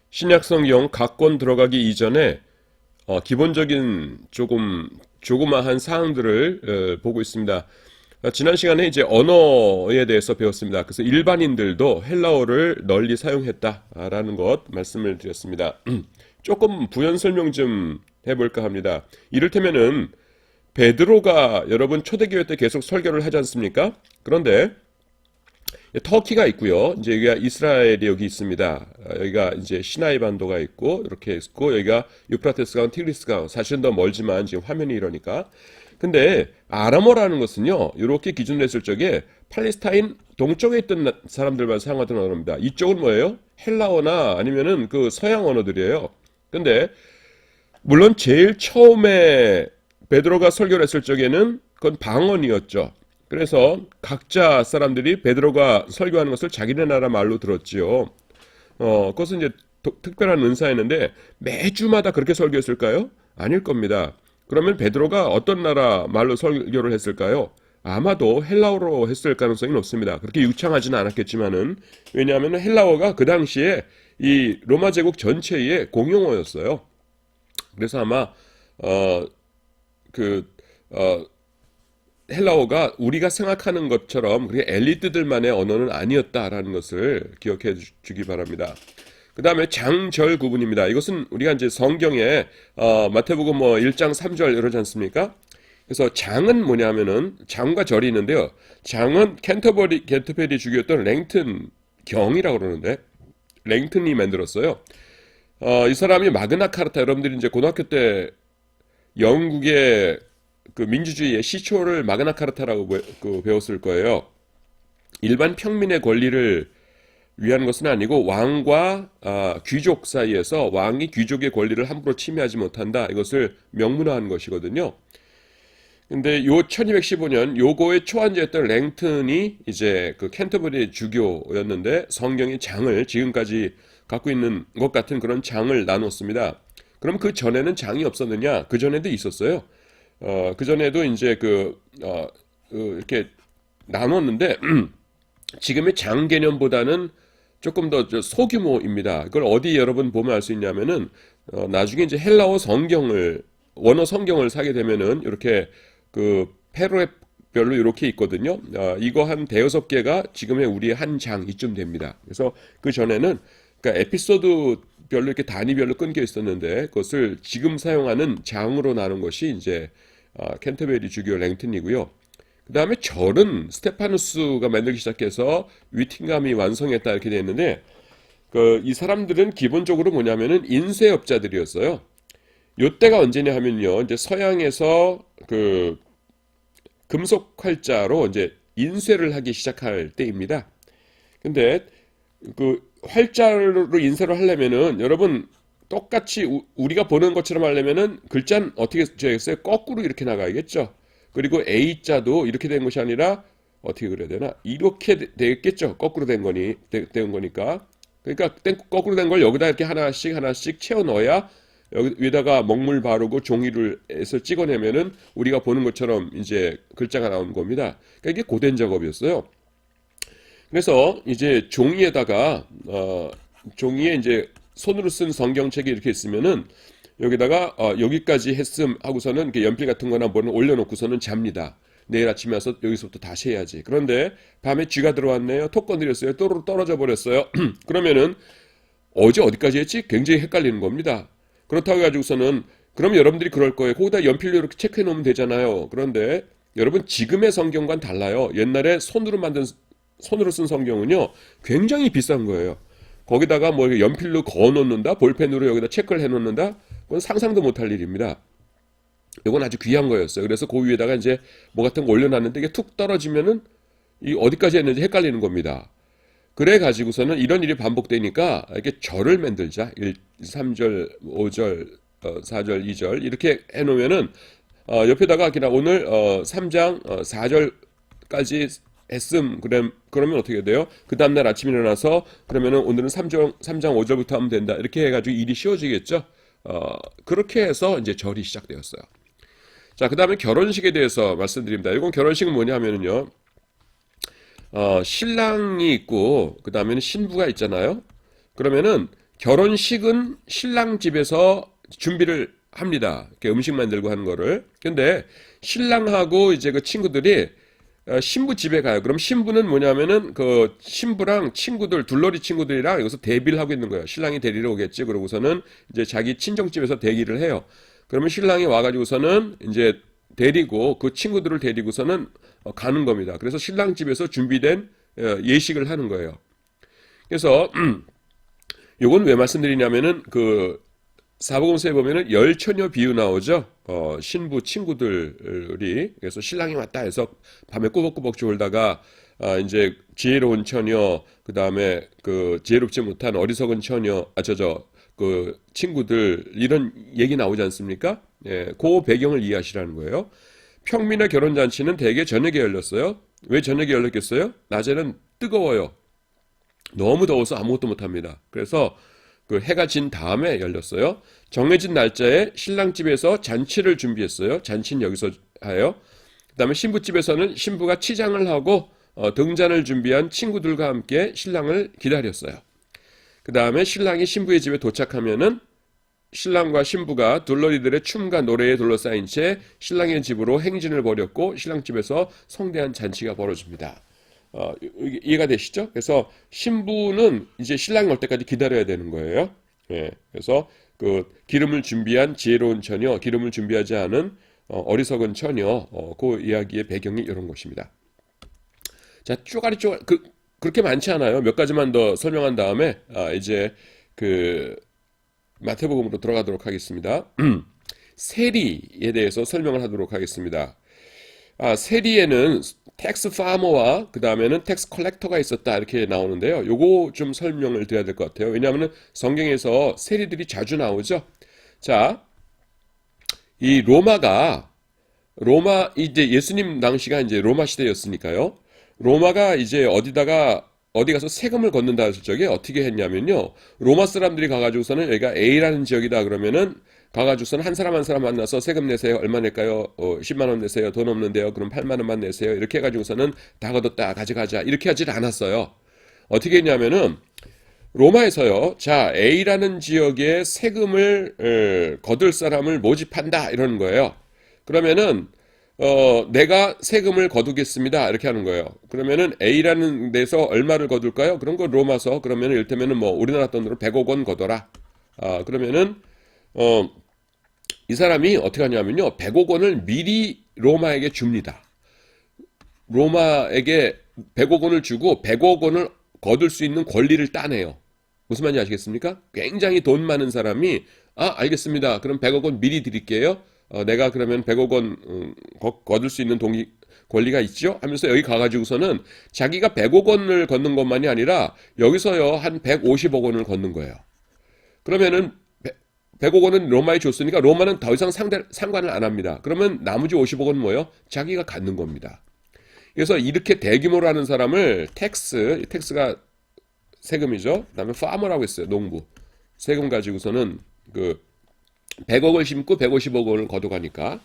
신약 성경 각권 들어가기 이전에 기본적인 조그마한 사항들을 보고 있습니다. 지난 시간에 이제 언어에 대해서 배웠습니다. 그래서 일반인들도 헬라어를 널리 사용했다라는 것 말씀을 드렸습니다. 조금 부연 설명 좀 해볼까 합니다. 이를테면은 베드로가 여러분 초대교회 때 계속 설교를 하지 않습니까? 그런데 터키가 있고요. 이제 여기가 이스라엘이 여기 있습니다. 여기가 이제 시나이 반도가 있고 이렇게 있고 여기가 유프라테스 강, 티그리스 강. 사실은 더 멀지만 지금 화면이 이러니까. 근데 아람어라는 것은요. 이렇게 기준으로 했을 적에 팔레스타인 동쪽에 있던 사람들만 사용하던 언어입니다. 이쪽은 뭐예요? 헬라어나 아니면은 그 서양 언어들이에요. 근데 물론 제일 처음에 베드로가 설교를 했을 적에는 그건 방언이었죠. 그래서 각자 사람들이 베드로가 설교하는 것을 자기네 나라 말로 들었지요. 그것은 이제 특별한 은사였는데 매주마다 그렇게 설교했을까요? 아닐 겁니다. 그러면 베드로가 어떤 나라 말로 설교를 했을까요? 아마도 헬라어로 했을 가능성이 높습니다. 그렇게 유창하지는 않았겠지만은 왜냐하면 헬라어가 그 당시에 이 로마 제국 전체의 공용어였어요. 그래서 아마 그 헬라어가 우리가 생각하는 것처럼 그렇게 엘리트들만의 언어는 아니었다라는 것을 기억해 주기 바랍니다. 그 다음에 장절 구분입니다. 이것은 우리가 이제 성경에 마태복음 뭐 1장 3절 이러지 않습니까? 그래서 장은 뭐냐면은 장과 절이 있는데요. 장은 캔터베리 주교였던 랭튼 경이라고 그러는데 랭튼이 만들었어요. 이 사람이 마그나 카르타 여러분들이 이제 고등학교 때 영국의 그 민주주의의 시초를 마그나 카르타라고 배웠을 거예요. 일반 평민의 권리를 위한 것은 아니고 왕과 귀족 사이에서 왕이 귀족의 권리를 함부로 침해하지 못한다. 이것을 명문화한 것이거든요. 근데 요 1215년 요거의 초안자였던 랭튼이 이제 그 캔터버리 주교였는데 성경의 장을 지금까지 갖고 있는 것 같은 그런 장을 나눴습니다. 그럼 그 전에는 장이 없었느냐? 그 전에도 있었어요. 그 전에도 이제 이렇게 나눴는데 지금의 장 개념보다는 조금 더 소규모입니다. 그걸 어디 여러분 보면 알 수 있냐면은 나중에 이제 헬라어 성경을 원어 성경을 사게 되면은 이렇게 그 패러별로 이렇게 있거든요. 이거 한 대여섯 개가 지금의 우리의 한 장 이쯤 됩니다. 그래서 그 전에는 그러니까 에피소드 별로 이렇게 단위별로 끊겨 있었는데 그것을 지금 사용하는 장으로 나눈 것이 이제 캔터베리 주교 랭튼이고요. 그 다음에 절은 스테파누스가 만들기 시작해서 위팅감이 완성했다 이렇게 되어 있는데 이 사람들은 기본적으로 뭐냐면은 인쇄업자들이었어요. 요때가 언제냐 하면요. 이제 서양에서 그 금속 활자로 이제 인쇄를 하기 시작할 때입니다. 근데 그 활자로 인쇄를 하려면은 여러분 똑같이 우리가 보는 것처럼 하려면은 글자는 어떻게 써야겠어요? 거꾸로 이렇게 나가야겠죠. 그리고 A자도 이렇게 된 것이 아니라 어떻게 그려야 되나? 이렇게 되겠죠. 거꾸로 된 거니까. 그러니까 거꾸로 된 걸 여기다 이렇게 하나씩 채워 넣어야 여기 위에다가 먹물 바르고 종이를 해서 찍어내면은 우리가 보는 것처럼 이제 글자가 나오는 겁니다. 그러니까 이게 고된 작업이었어요. 그래서 이제 종이에 이제 손으로 쓴 성경책이 이렇게 있으면은 여기다가 여기까지 했음 하고서는 이렇게 연필 같은 거나 뭐는 올려놓고서는 잡니다. 내일 아침에 와서 여기서부터 다시 해야지. 그런데 밤에 쥐가 들어왔네요. 톡 건드렸어요. 또르르 떨어져 버렸어요. 그러면은 어제 어디까지 했지? 굉장히 헷갈리는 겁니다. 그렇다고 해가지고서는 그럼 여러분들이 그럴 거예요. 거기다 연필로 이렇게 체크해 놓으면 되잖아요. 그런데 여러분 지금의 성경과는 달라요. 옛날에 손으로 쓴 성경은요 굉장히 비싼 거예요. 거기다가 뭐 연필로 그어 놓는다, 볼펜으로 여기다 체크를 해 놓는다, 그건 상상도 못할 일입니다. 이건 아주 귀한 거였어요. 그래서 그 위에다가 이제 뭐 같은 거 올려놨는데 이게 툭 떨어지면은 이 어디까지 했는지 헷갈리는 겁니다. 그래 가지고서는 이런 일이 반복되니까 이렇게 절을 만들자. 3절, 5절, 4절, 2절 이렇게 해놓으면은 옆에다가 그냥 오늘 3장 4절까지 했음 그러면 어떻게 돼요? 그 다음날 아침에 일어나서 그러면은 오늘은 3장 5절부터 하면 된다. 이렇게 해가지고 일이 쉬워지겠죠? 그렇게 해서 이제 절이 시작되었어요. 자, 그 다음에 결혼식에 대해서 말씀드립니다. 이건 결혼식은 뭐냐 하면은요. 신랑이 있고 그 다음에는 신부가 있잖아요. 그러면은 결혼식은 신랑 집에서 준비를 합니다. 이렇게 음식 만들고 하는 거를. 근데 신랑하고 이제 그 친구들이 신부 집에 가요. 그럼 신부는 뭐냐면은 그 신부랑 친구들, 둘러리 친구들이랑 여기서 대비를 하고 있는 거예요. 신랑이 데리러 오겠지. 그러고서는 이제 자기 친정집에서 대기를 해요. 그러면 신랑이 와가지고서는 이제 데리고 그 친구들을 데리고서는 가는 겁니다. 그래서 신랑 집에서 준비된 예식을 하는 거예요. 그래서 요건 왜 말씀드리냐면은 그 사복음서에 보면은 열 처녀 비유 나오죠. 신부 친구들이 그래서 신랑이 왔다 해서 밤에 꾸벅꾸벅 졸다가 이제 지혜로운 처녀 그 다음에 그 지혜롭지 못한 어리석은 처녀 그 친구들 이런 얘기 나오지 않습니까? 예, 그 배경을 이해하시라는 거예요. 평민의 결혼잔치는 대개 저녁에 열렸어요. 왜 저녁에 열렸겠어요? 낮에는 뜨거워요. 너무 더워서 아무것도 못합니다. 그래서 그 해가 진 다음에 열렸어요. 정해진 날짜에 신랑 집에서 잔치를 준비했어요. 잔치는 여기서 하요. 그다음에 신부 집에서는 신부가 치장을 하고 등잔을 준비한 친구들과 함께 신랑을 기다렸어요. 그다음에 신랑이 신부의 집에 도착하면은 신랑과 신부가 둘러리들의 춤과 노래에 둘러싸인 채 신랑의 집으로 행진을 벌였고 신랑 집에서 성대한 잔치가 벌어집니다. 이해가 되시죠? 그래서 신부는 이제 신랑이 올 때까지 기다려야 되는 거예요. 예, 그래서 그 기름을 준비한 지혜로운 처녀, 기름을 준비하지 않은 어리석은 처녀, 그 이야기의 배경이 이런 것입니다. 자, 쪼가리 그렇게 많지 않아요. 몇 가지만 더 설명한 다음에 이제 그 마태복음으로 들어가도록 하겠습니다. 세리에 대해서 설명을 하도록 하겠습니다. 세리에는 텍스 파머와 그 다음에는 텍스 컬렉터가 있었다 이렇게 나오는데요. 요거 좀 설명을 드려야 될 것 같아요. 왜냐하면 성경에서 세리들이 자주 나오죠. 자, 이 로마 이제 예수님 당시가 이제 로마 시대였으니까요. 로마가 이제 어디 가서 세금을 걷는다 했을 적에 어떻게 했냐면요. 로마 사람들이 가가지고서는 여기가 A라는 지역이다 그러면은 가가지고서는 한 사람 한 사람 만나서 세금 내세요. 얼마 낼까요? 10만 원 내세요. 돈 없는데요. 그럼 8만 원만 내세요. 이렇게 해가지고서는 다 걷었다 가져가자. 이렇게 하질 않았어요. 어떻게 했냐면은 로마에서요. 자, A라는 지역에 세금을 거둘 사람을 모집한다 이러는 거예요. 그러면은 내가 세금을 거두겠습니다. 이렇게 하는 거예요. 그러면은 A라는 데서 얼마를 거둘까요? 그런 거 로마서 그러면은 이를테면은 뭐 우리나라 돈으로 100억 원 거둬라. 그러면은 이 사람이 어떻게 하냐면요. 100억 원을 미리 로마에게 줍니다. 로마에게 100억 원을 주고 100억 원을 거둘 수 있는 권리를 따내요. 무슨 말인지 아시겠습니까? 굉장히 돈 많은 사람이 알겠습니다. 그럼 100억 원 미리 드릴게요. 내가 그러면 100억 원 거둘 수 있는 권리가 있죠? 하면서 여기 가가지고서는 자기가 100억 원을 걷는 것만이 아니라 여기서요 한 150억 원을 걷는 거예요. 그러면은 100억 원은 로마에 줬으니까 로마는 더 이상 상관을 안 합니다. 그러면 나머지 50억 원은 뭐예요? 자기가 갖는 겁니다. 그래서 이렇게 대규모로 하는 사람을 텍스가 세금이죠. 그다음에 파머라고 했어요. 농부. 세금 가지고서는 그 100억을 심고 150억 원을 걷어가니까.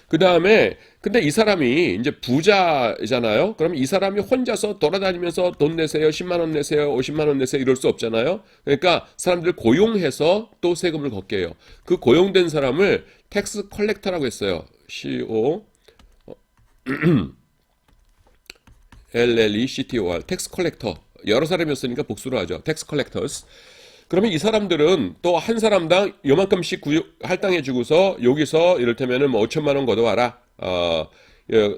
그 다음에 근데 이 사람이 이제 부자잖아요. 그럼 이 사람이 혼자서 돌아다니면서 돈 내세요, 10만 원 내세요, 50만 원 내세요 이럴 수 없잖아요. 그러니까 사람들 고용해서 또 세금을 걷게 해요. 그 고용된 사람을 텍스 컬렉터라고 했어요. CO LLECTOR 텍스 컬렉터. 여러 사람이었으니까 복수로 하죠. 텍스 컬렉터스. 그러면 이 사람들은 또 한 사람당 요만큼씩 할당해 주고서 여기서 이를테면은 뭐 5천만 원 걷어와라.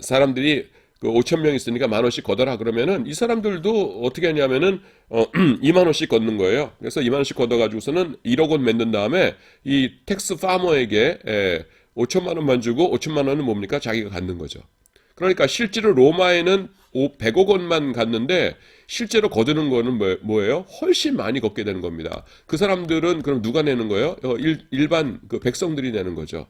사람들이 그 5천 명 있으니까 만 원씩 걷어라 그러면은 이 사람들도 어떻게 하냐면은 2만 원씩 걷는 거예요. 그래서 2만 원씩 걷어 가지고서는 1억 원 맺는 다음에 이 텍스 파머에게 5천만 원만 주고 5천만 원은 뭡니까? 자기가 갖는 거죠. 그러니까 실제로 로마에는 100억 원만 갔는데 실제로 거두는 거는 뭐예요? 훨씬 많이 걷게 되는 겁니다. 그 사람들은 그럼 누가 내는 거예요? 일반 그 백성들이 내는 거죠.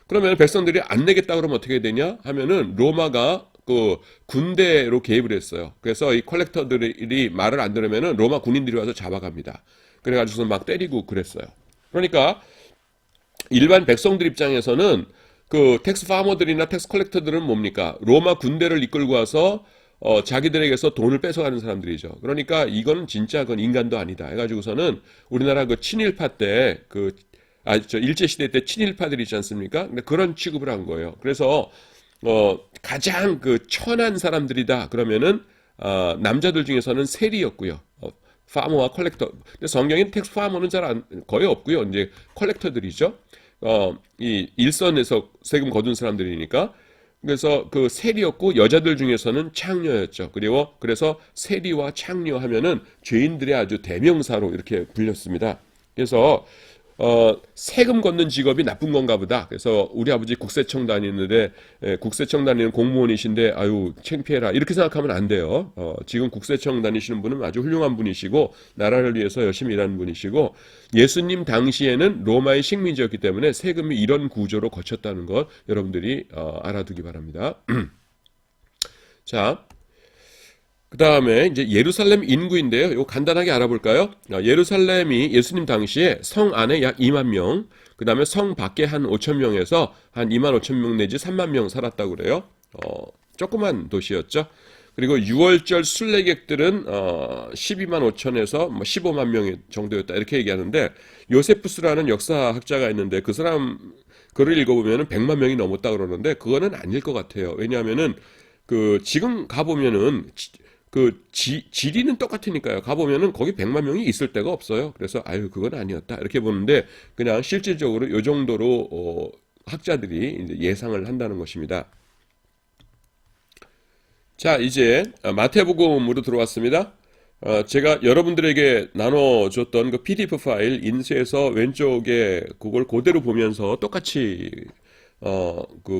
그러면 백성들이 안 내겠다 그러면 어떻게 되냐? 하면은 로마가 그 군대로 개입을 했어요. 그래서 이 컬렉터들이 말을 안 들으면은 로마 군인들이 와서 잡아갑니다. 그래가지고서 막 때리고 그랬어요. 그러니까 일반 백성들 입장에서는 그 텍스 파머들이나 텍스 컬렉터들은 뭡니까? 로마 군대를 이끌고 와서 자기들에게서 돈을 뺏어가는 사람들이죠. 그러니까 이건 진짜 그건 인간도 아니다. 해가지고서는 우리나라 그 친일파 때 일제시대 때 친일파들이 있지 않습니까? 근데 그런 취급을 한 거예요. 그래서, 가장 그 천한 사람들이다. 그러면은, 남자들 중에서는 세리였고요. 파머와 컬렉터. 근데 성경엔 텍스 파머는 거의 없고요. 이제 컬렉터들이죠. 이 일선에서 세금 거둔 사람들이니까. 그래서 그 세리였고 여자들 중에서는 창녀였죠. 그리고 그래서 세리와 창녀 하면은 죄인들의 아주 대명사로 이렇게 불렸습니다. 그래서 세금 걷는 직업이 나쁜 건가 보다. 그래서 우리 아버지 국세청 다니는데 국세청 다니는 공무원이신데 아유 창피해라 이렇게 생각하면 안 돼요. 지금 국세청 다니시는 분은 아주 훌륭한 분이시고 나라를 위해서 열심히 일하는 분이시고 예수님 당시에는 로마의 식민지였기 때문에 세금이 이런 구조로 거쳤다는 것 여러분들이 알아두기 바랍니다. 자. 그 다음에 이제 예루살렘 인구인데요. 이거 간단하게 알아볼까요? 예루살렘이 예수님 당시에 성 안에 약 2만 명, 그 다음에 성 밖에 한 5천 명에서 한 2만 5천 명 내지 3만 명 살았다고 그래요. 조그만 도시였죠. 그리고 6월절 순례객들은 12만 5천에서 뭐 15만 명 정도였다 이렇게 얘기하는데 요세푸스라는 역사학자가 있는데 그 사람 글을 읽어보면 100만 명이 넘었다 그러는데 그거는 아닐 것 같아요. 왜냐하면은 그 지금 가보면은 지리는 똑같으니까요. 가보면은 거기 100만 명이 있을 데가 없어요. 그래서 아유 그건 아니었다 이렇게 보는데 그냥 실질적으로 요 정도로 학자들이 이제 예상을 한다는 것입니다. 자 이제 마태복음으로 들어왔습니다. 제가 여러분들에게 나눠줬던 그 PDF 파일 인쇄해서 왼쪽에 그걸 그대로 보면서 똑같이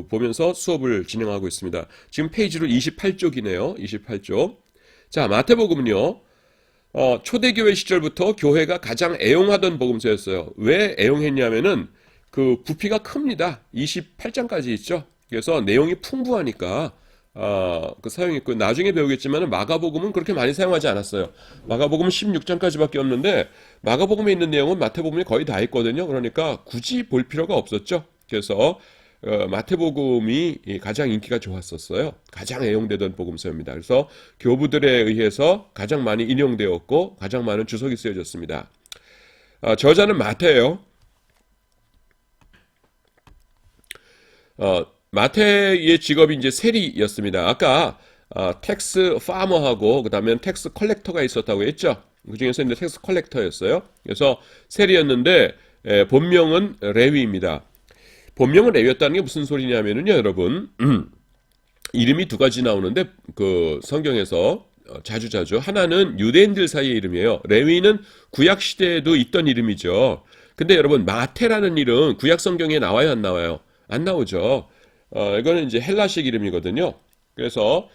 보면서 수업을 진행하고 있습니다. 지금 페이지로 28쪽이네요. 28쪽. 자, 마태복음은요, 초대교회 시절부터 교회가 가장 애용하던 복음서였어요. 왜 애용했냐면은, 그 부피가 큽니다. 28장까지 있죠. 그래서 내용이 풍부하니까, 사용했고, 나중에 배우겠지만 마가복음은 그렇게 많이 사용하지 않았어요. 마가복음은 16장까지밖에 없는데, 마가복음에 있는 내용은 마태복음에 거의 다 있거든요. 그러니까 굳이 볼 필요가 없었죠. 그래서, 마태복음이 가장 인기가 좋았었어요. 가장 애용되던 복음서입니다. 그래서 교부들에 의해서 가장 많이 인용되었고 가장 많은 주석이 쓰여졌습니다. 저자는 마태예요. 마태의 직업이 이제 세리였습니다. 아까 텍스 파머하고 그 다음에 텍스 컬렉터가 있었다고 했죠. 그 중에서 이제 텍스 컬렉터였어요. 그래서 세리였는데 본명은 레위입니다. 본명은 레위였다는 게 무슨 소리냐면요, 여러분. 이름이 두 가지 나오는데 그 성경에서 자주 하나는 유대인들 사이의 이름이에요. 레위는 구약 시대에도 있던 이름이죠. 근데 여러분 마태라는 이름 구약 성경에 나와요, 안 나와요? 안 나오죠. 이거는 이제 헬라식 이름이거든요. 그래서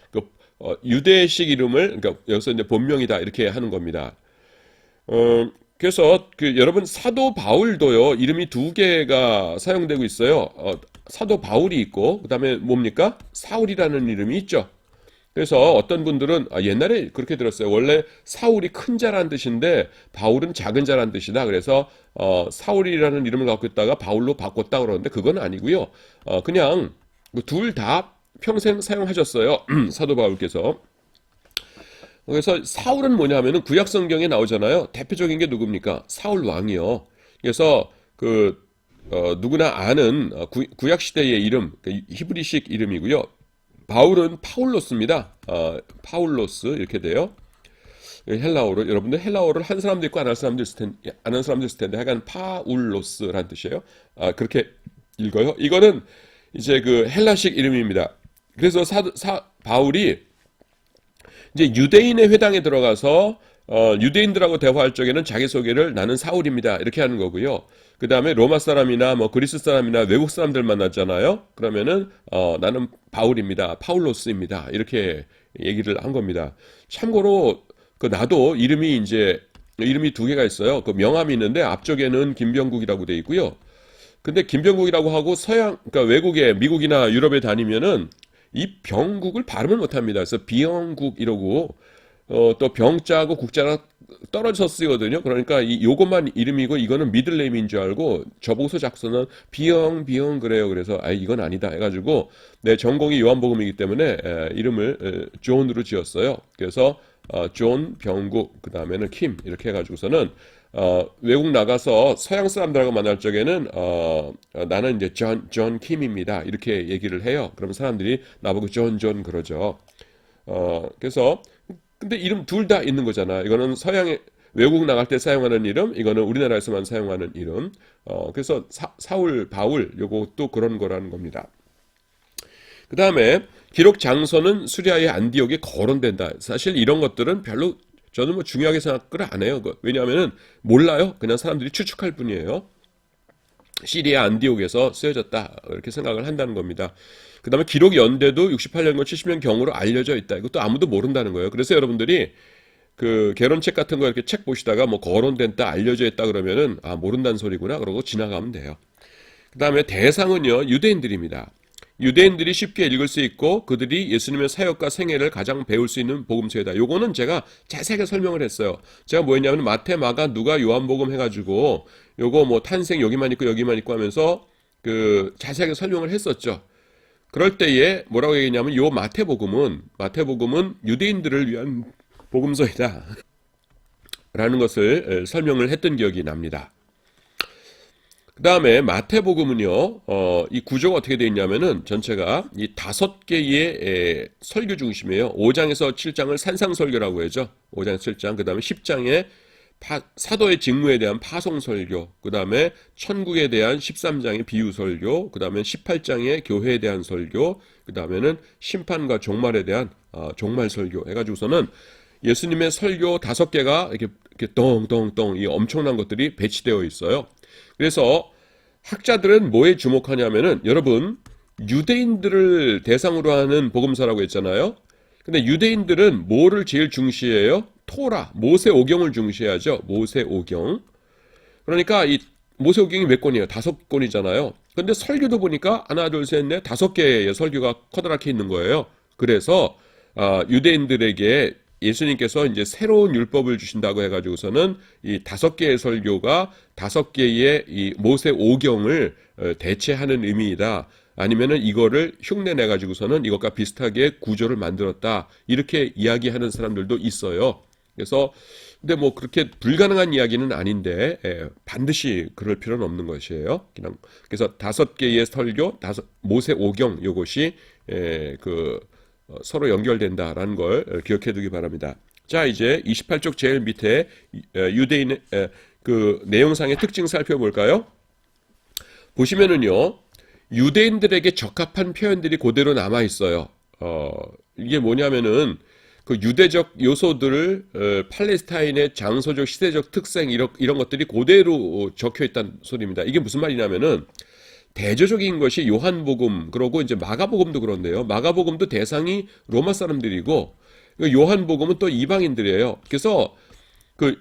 유대식 이름을 그러니까 여기서 이제 본명이다 이렇게 하는 겁니다. 그래서 여러분 사도 바울도요 이름이 두 개가 사용되고 있어요. 사도 바울이 있고 그 다음에 뭡니까? 사울이라는 이름이 있죠. 그래서 어떤 분들은 옛날에 그렇게 들었어요. 원래 사울이 큰 자란 뜻인데 바울은 작은 자란 뜻이다. 그래서 사울이라는 이름을 갖고 있다가 바울로 바꿨다 그러는데 그건 아니고요. 그냥 둘 다 평생 사용하셨어요. 사도 바울께서. 그래서 사울은 뭐냐면은 구약 성경에 나오잖아요. 대표적인 게 누굽니까? 사울 왕이요. 그래서 누구나 아는 구약 시대의 이름, 히브리식 이름이고요. 바울은 파울로스입니다. 파울로스 이렇게 돼요. 헬라어로 여러분들 헬라어를 한 사람도 있고 안 한 사람도 있을 텐데 하여간 파울로스라는 뜻이에요. 그렇게 읽어요. 이거는 이제 그 헬라식 이름입니다. 그래서 바울이 이제 유대인의 회당에 들어가서 유대인들하고 대화할 적에는 자기소개를 나는 사울입니다 이렇게 하는 거고요. 그 다음에 로마 사람이나 뭐 그리스 사람이나 외국 사람들 만났잖아요. 그러면은 나는 바울입니다, 파울로스입니다 이렇게 얘기를 한 겁니다. 참고로 나도 이름이 두 개가 있어요. 그 명함이 있는데 앞쪽에는 김병국이라고 돼 있고요. 근데 김병국이라고 하고 그러니까 외국에 미국이나 유럽에 다니면은 이 병국을 발음을 못합니다. 그래서 비영국 이러고 또 병자하고 국자가 떨어져 쓰거든요. 그러니까 요것만 이름이고 이거는 미들네임인 줄 알고 저보고서 작성은 비영 그래요. 그래서 이건 아니다 해가지고 내 전공이 요한복음이기 때문에 이름을 존으로 지었어요. 그래서 존, 병국, 그 다음에는 킴 이렇게 해가지고서는 외국 나가서 서양 사람들하고 만날 적에는 나는 이제 존 킴입니다 이렇게 얘기를 해요. 그러면 사람들이 나보고 존 그러죠. 그래서 근데 이름 둘 다 있는 거잖아. 이거는 서양의 외국 나갈 때 사용하는 이름, 이거는 우리나라에서만 사용하는 이름. 그래서 사울, 바울 요것도 그런 거라는 겁니다. 그 다음에 기록 장소는 수리아의 안디옥에 거론된다. 사실 이런 것들은 별로 저는 뭐 중요하게 생각을 안 해요. 왜냐하면은 몰라요. 그냥 사람들이 추측할 뿐이에요. 시리아 안디옥에서 쓰여졌다 이렇게 생각을 한다는 겁니다. 그 다음에 기록 연대도 68년과 70년 경으로 알려져 있다. 이것도 아무도 모른다는 거예요. 그래서 여러분들이 그 개론책 같은 거 이렇게 책 보시다가 뭐 거론됐다 알려져 있다 그러면은 모른다는 소리구나 그러고 지나가면 돼요. 그 다음에 대상은요 유대인들입니다. 유대인들이 쉽게 읽을 수 있고 그들이 예수님의 사역과 생애를 가장 배울 수 있는 복음서이다. 요거는 제가 자세하게 설명을 했어요. 제가 뭐 했냐면 마태, 마가, 누가, 요한복음 해가지고 요거 뭐 탄생 여기만 있고 여기만 있고 하면서 그 자세하게 설명을 했었죠. 그럴 때에 뭐라고 얘기했냐면 요 마태복음은 유대인들을 위한 복음서이다 라는 것을 설명을 했던 기억이 납니다. 그 다음에 마태복음은요, 이 구조가 어떻게 되어 있냐면은 전체가 이 5개의 설교 중심이에요. 5장에서 7장을 산상설교라고 하죠. 5장에서 7장, 그 다음에 10장에 사도의 직무에 대한 파송설교, 그 다음에 천국에 대한 13장의 비유설교, 그 다음에 18장의 교회에 대한 설교, 그 다음에는 심판과 종말에 대한 종말설교 해가지고서는 예수님의 설교 5개가 이렇게 똥똥똥 이 엄청난 것들이 배치되어 있어요. 그래서 학자들은 뭐에 주목하냐면은 여러분 유대인들을 대상으로 하는 복음서라고 했잖아요. 근데 유대인들은 뭐를 제일 중시해요? 토라, 모세오경을 중시하죠. 모세오경. 그러니까 이 모세오경이 몇 권이에요? 5권이잖아요. 근데 설교도 보니까 하나, 둘, 셋, 넷 5개의 설교가 커다랗게 있는 거예요. 그래서 유대인들에게 예수님께서 이제 새로운 율법을 주신다고 해가지고서는 이 5개의 설교가 5개의 이 모세오경을 대체하는 의미이다. 아니면은 이거를 흉내 내 가지고서는 이것과 비슷하게 구조를 만들었다. 이렇게 이야기하는 사람들도 있어요. 그래서 근데 뭐 그렇게 불가능한 이야기는 아닌데 반드시 그럴 필요는 없는 것이에요. 그냥 그래서 5개의 설교, 모세오경 요것이 서로 연결된다라는 걸 기억해 두기 바랍니다. 자, 이제 28쪽 제일 밑에 유대인의 그 내용상의 특징 살펴볼까요? 보시면은요. 유대인들에게 적합한 표현들이 그대로 남아 있어요. 이게 뭐냐면은 그 유대적 요소들을 팔레스타인의 장소적 시대적 특색 이런 것들이 그대로 적혀 있다는 소리입니다. 이게 무슨 말이냐면은 대조적인 것이 요한복음 그러고 이제 마가복음도 그런데요. 마가복음도 대상이 로마 사람들이고 요한복음은 또 이방인들이에요. 그래서 그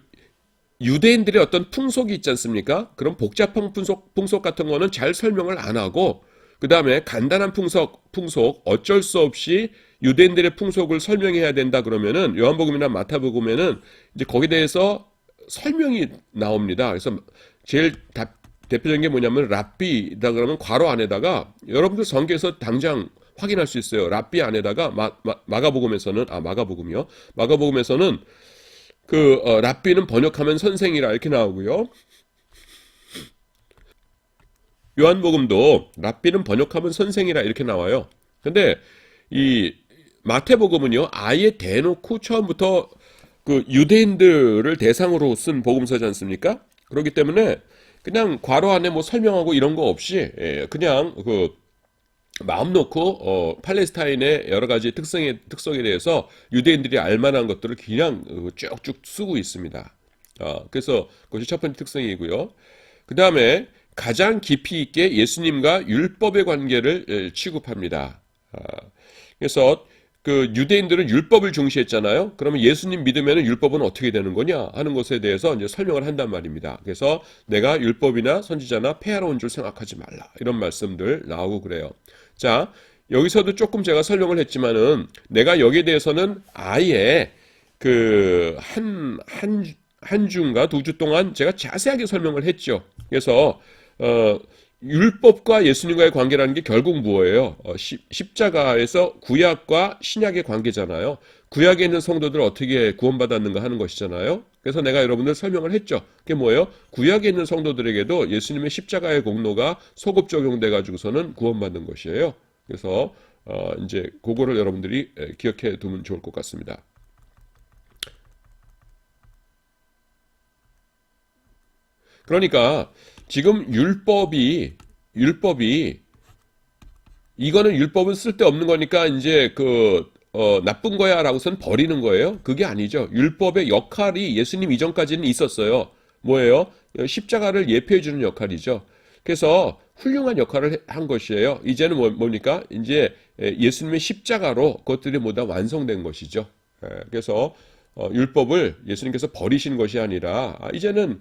유대인들의 어떤 풍속이 있지 않습니까? 그런 복잡한 풍속 같은 거는 잘 설명을 안 하고 그 다음에 간단한 풍속 어쩔 수 없이 유대인들의 풍속을 설명해야 된다 그러면은 요한복음이나 마태복음에는 이제 거기에 대해서 설명이 나옵니다. 그래서 제일 대표적인 게 뭐냐면 랍비다 그러면 괄호 안에다가 여러분들 성경에서 당장 확인할 수 있어요. 랍비 안에다가 마가복음에서는 마가복음이요. 마가복음에서는 랍비는 번역하면 선생이라 이렇게 나오고요. 요한복음도 랍비는 번역하면 선생이라 이렇게 나와요. 근데 이 마태복음은요, 아예 대놓고 처음부터 그 유대인들을 대상으로 쓴 복음서지 않습니까? 그렇기 때문에 그냥 괄호 안에 뭐 설명하고 이런 거 없이 그냥 마음 놓고 팔레스타인의 여러 가지 특성에 대해서 유대인들이 알만한 것들을 그냥 쭉쭉 쓰고 있습니다. 그래서 그것이 첫 번째 특성이고요. 그 다음에 가장 깊이 있게 예수님과 율법의 관계를 취급합니다. 그래서 그 유대인들은 율법을 중시했잖아요. 그러면 예수님 믿으면 율법은 어떻게 되는 거냐 하는 것에 대해서 이제 설명을 한단 말입니다. 그래서 내가 율법이나 선지자나 폐하러온 줄 생각하지 말라 이런 말씀들 나오고 그래요. 자, 여기서도 조금 제가 설명을 했지만은 내가 여기에 대해서는 아예 한 한 주인가 두 주 동안 제가 자세하게 설명을 했죠. 그래서 율법과 예수님과의 관계라는 게 결국 뭐예요? 십자가에서 구약과 신약의 관계잖아요. 구약에 있는 성도들 어떻게 구원받았는가 하는 것이잖아요. 그래서 내가 여러분들 설명을 했죠. 그게 뭐예요? 구약에 있는 성도들에게도 예수님의 십자가의 공로가 소급 적용돼 가지고서는 구원받는 것이에요. 그래서 이제 그거를 여러분들이 기억해 두면 좋을 것 같습니다. 그러니까 지금 율법이 이거는 율법은 쓸데없는 거니까 이제 나쁜 거야 라고선 버리는 거예요. 그게 아니죠. 율법의 역할이 예수님 이전까지는 있었어요. 뭐예요? 십자가를 예표해 주는 역할이죠. 그래서 훌륭한 역할을 한 것이에요. 이제는 뭡니까? 이제 예수님의 십자가로 그것들이 모두 다 완성된 것이죠. 그래서 율법을 예수님께서 버리신 것이 아니라 이제는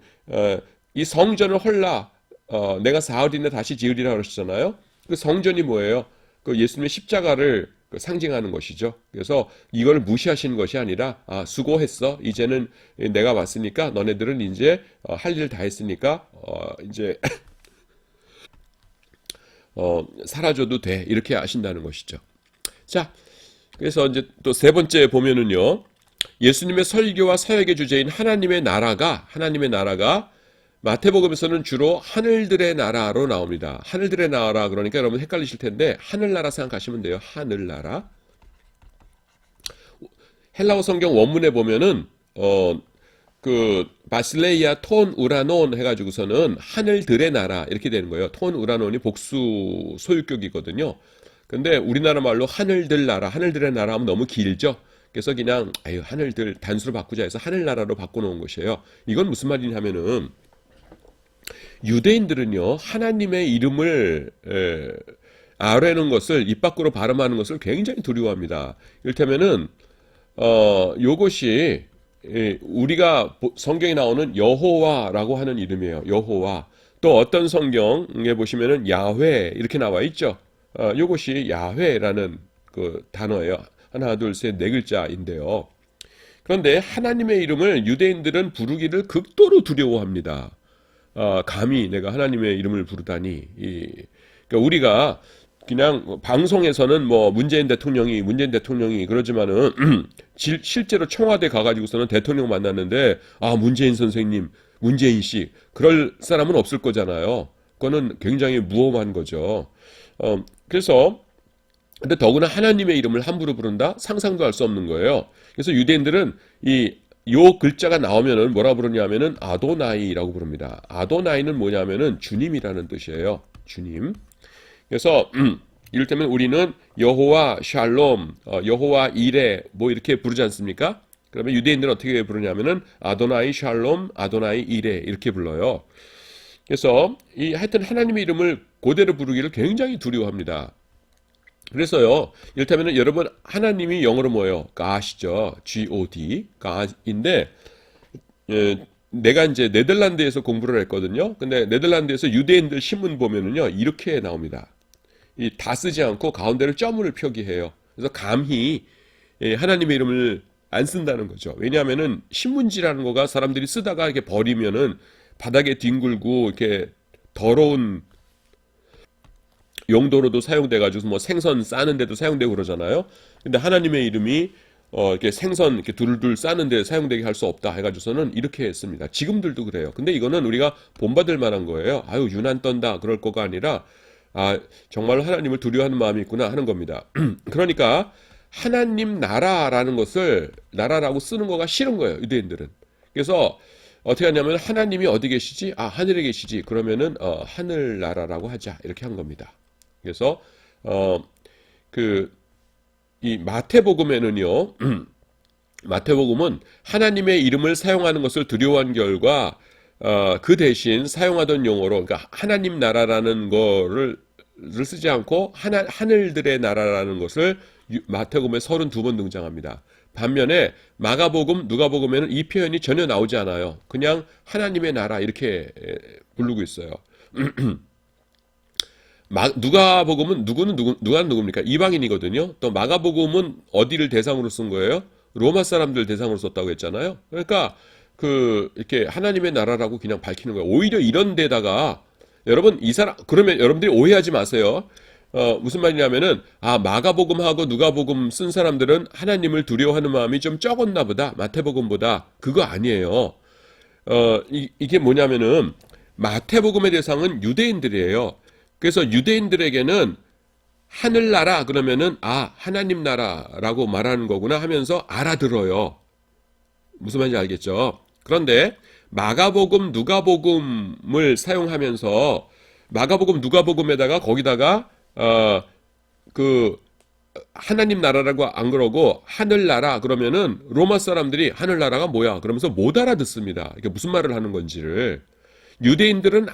이 성전을 헐라 내가 사흘 이내 다시 지으리라 그러셨잖아요. 그 성전이 뭐예요? 그 예수님의 십자가를 상징하는 것이죠. 그래서 이걸 무시하시는 것이 아니라 수고했어. 이제는 내가 왔으니까 너네들은 이제 할 일 다 했으니까 이제 사라져도 돼. 이렇게 하신다는 것이죠. 자, 그래서 이제 또 세 번째 보면은요. 예수님의 설교와 사역의 주제인 하나님의 나라가 마태복음에서는 주로 하늘들의 나라로 나옵니다. 하늘들의 나라 그러니까 여러분 헷갈리실 텐데 하늘나라 생각하시면 돼요. 하늘나라. 헬라어 성경 원문에 보면은 바실레이아 톤 우라논 해가지고서는 하늘들의 나라 이렇게 되는 거예요. 톤 우라논이 복수 소유격이거든요. 근데 우리나라 말로 하늘들 나라, 하늘들의 나라 하면 너무 길죠. 그래서 그냥 하늘들 단수로 바꾸자 해서 하늘나라로 바꿔놓은 것이에요. 이건 무슨 말이냐면은 유대인들은요 하나님의 이름을 아뢰는 것을 입 밖으로 발음하는 것을 굉장히 두려워합니다. 이를테면은 요것이 우리가 성경에 나오는 여호와라고 하는 이름이에요. 여호와. 또 어떤 성경에 보시면은 야훼 이렇게 나와 있죠. 요것이 야훼라는 그 단어예요. 하나, 둘, 셋, 네 글자인데요. 그런데 하나님의 이름을 유대인들은 부르기를 극도로 두려워합니다. 감히 내가 하나님의 이름을 부르다니. 그러니까 우리가 그냥 방송에서는 뭐 문재인 대통령이 그러지만은 실제로 청와대 가가지고서는 대통령 만났는데 문재인 선생님, 문재인 씨 그럴 사람은 없을 거잖아요. 그거는 굉장히 무엄한 거죠. 그래서 근데 더구나 하나님의 이름을 함부로 부른다? 상상도 할 수 없는 거예요. 그래서 유대인들은 요 글자가 나오면은 뭐라 부르냐면은 아도나이라고 부릅니다. 아도나이는 뭐냐면은 주님이라는 뜻이에요. 주님. 그래서 이를테면 우리는 여호와 샬롬, 여호와 이레 뭐 이렇게 부르지 않습니까? 그러면 유대인들은 어떻게 부르냐면은 아도나이 샬롬, 아도나이 이레 이렇게 불러요. 그래서 하여튼 하나님의 이름을 그대로 부르기를 굉장히 두려워합니다. 그래서요, 이를테면 여러분 하나님이 영어로 뭐예요? God이죠. G-O-D, God인데 내가 이제 네덜란드에서 공부를 했거든요. 근데 네덜란드에서 유대인들 신문 보면은요 이렇게 나옵니다. 다 쓰지 않고 가운데를 점을 표기해요. 그래서 감히 하나님의 이름을 안 쓴다는 거죠. 왜냐하면은 신문지라는 거가 사람들이 쓰다가 이렇게 버리면은 바닥에 뒹굴고 이렇게 더러운 용도로도 사용돼가지고 뭐 생선 싸는데도 사용되고 그러잖아요. 근데 하나님의 이름이 이렇게 생선 이렇게 둘둘 싸는데 사용되게 할 수 없다 해가지고서는 이렇게 했습니다. 지금들도 그래요. 근데 이거는 우리가 본받을 만한 거예요. 유난 떤다 그럴 거가 아니라 정말 하나님을 두려워하는 마음이 있구나 하는 겁니다. 그러니까 하나님 나라라는 것을 나라라고 쓰는 거가 싫은 거예요. 유대인들은. 그래서 어떻게 하냐면 하나님이 어디 계시지? 하늘에 계시지. 그러면은 하늘나라라고 하자 이렇게 한 겁니다. 그래서 이 마태복음에는요. 마태복음은 하나님의 이름을 사용하는 것을 두려워한 결과 그 대신 사용하던 용어로 그러니까 하나님 나라라는 거를 쓰지 않고 하늘들의 나라라는 것을 마태복음에 32번 등장합니다. 반면에 마가복음, 누가복음에는 이 표현이 전혀 나오지 않아요. 그냥 하나님의 나라 이렇게 부르고 있어요. 누가복음은 누가 누굽니까? 이방인이거든요. 또 마가복음은 어디를 대상으로 쓴 거예요? 로마 사람들 대상으로 썼다고 했잖아요. 그러니까 이렇게 하나님의 나라라고 그냥 밝히는 거예요. 오히려 이런 데다가 여러분 이 사람 그러면 여러분들이 오해하지 마세요. 무슨 말이냐면은 마가복음하고 누가복음 쓴 사람들은 하나님을 두려워하는 마음이 좀 적었나 보다. 마태복음보다. 그거 아니에요. 이게 뭐냐면은 마태복음의 대상은 유대인들이에요. 그래서 유대인들에게는 하늘나라 그러면은 하나님 나라라고 말하는 거구나 하면서 알아들어요. 무슨 말인지 알겠죠? 그런데 마가복음, 누가복음을 사용하면서 마가복음, 누가복음에다가 거기다가 하나님 나라라고 안 그러고 하늘나라 그러면은 로마 사람들이 하늘나라가 뭐야? 그러면서 못 알아듣습니다. 이게 무슨 말을 하는 건지를. 유대인들은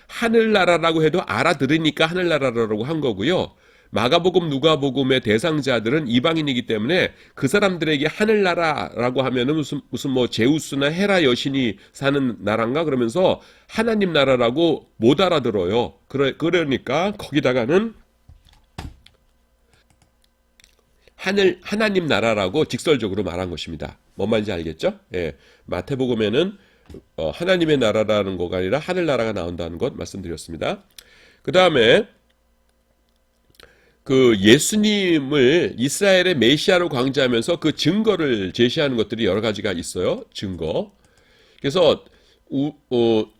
하늘나라라고 해도 알아들으니까 하늘나라라고 한 거고요. 마가복음, 누가복음의 대상자들은 이방인이기 때문에 그 사람들에게 하늘나라라고 하면은 무슨 뭐 제우스나 헤라 여신이 사는 나라인가 그러면서 하나님 나라라고 못 알아들어요. 그러니까 거기다가는 하나님 나라라고 직설적으로 말한 것입니다. 뭔 말인지 알겠죠? 예. 마태복음에는 하나님의 나라라는 거가 아니라 하늘나라가 나온다는 것 말씀드렸습니다. 그 다음에 예수님을 이스라엘의 메시아로 강조하면서 그 증거를 제시하는 것들이 여러 가지가 있어요. 증거. 그래서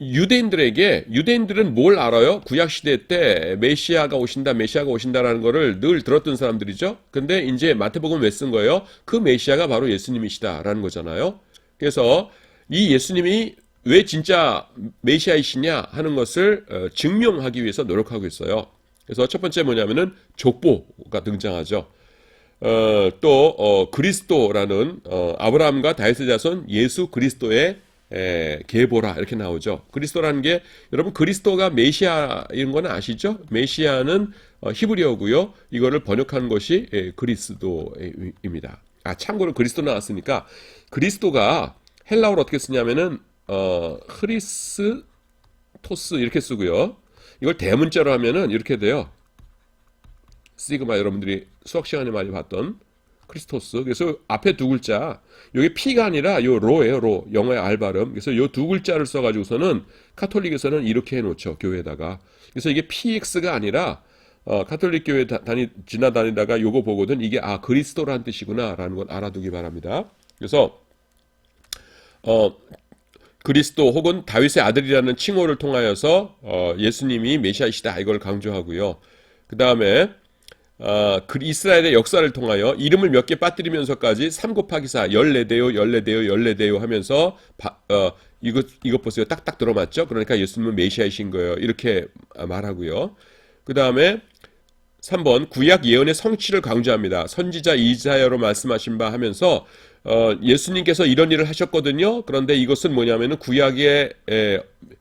유대인들은 뭘 알아요? 구약시대 때 메시아가 오신다라는 거를 늘 들었던 사람들이죠. 근데 이제 마태복음 왜 쓴 거예요? 그 메시아가 바로 예수님이시다라는 거잖아요. 그래서 이 예수님이 왜 진짜 메시아이시냐 하는 것을 증명하기 위해서 노력하고 있어요. 그래서 첫 번째 뭐냐면은 족보가 등장하죠. 그리스도라는 아브라함과 다윗의 자손 예수 그리스도의 계보라 이렇게 나오죠. 그리스도라는 게 여러분 그리스도가 메시아인 건 아시죠? 메시아는 히브리어고요. 이거를 번역한 것이 그리스도입니다. 참고로 그리스도 나왔으니까 그리스도가 헬라어로 어떻게 쓰냐면은 크리스토스 이렇게 쓰고요. 이걸 대문자로 하면은 이렇게 돼요. 시그마 여러분들이 수학 시간에 많이 봤던 크리스토스. 그래서 앞에 두 글자, 이게 P가 아니라 요 로예요, 로. 영어의 알 발음. 그래서 요 두 글자를 써가지고서는 카톨릭에서는 이렇게 해놓죠, 교회에다가. 그래서 이게 PX가 아니라 카톨릭 교회 지나다니다가 요거 보거든 이게 그리스도라는 뜻이구나라는 걸 알아두기 바랍니다. 그래서 그리스도 혹은 다윗의 아들이라는 칭호를 통하여서 예수님이 메시아이시다 이걸 강조하고요. 그 다음에 이스라엘의 역사를 통하여 이름을 몇 개 빠뜨리면서까지 3 곱하기 4 14대요 하면서 이것 보세요. 딱딱 들어맞죠? 그러니까 예수님은 메시아이신 거예요. 이렇게 말하고요. 그 다음에 3번 구약 예언의 성취를 강조합니다. 선지자 이사야로 말씀하신 바 하면서 예수님께서 이런 일을 하셨거든요. 그런데 이것은 뭐냐면은 구약의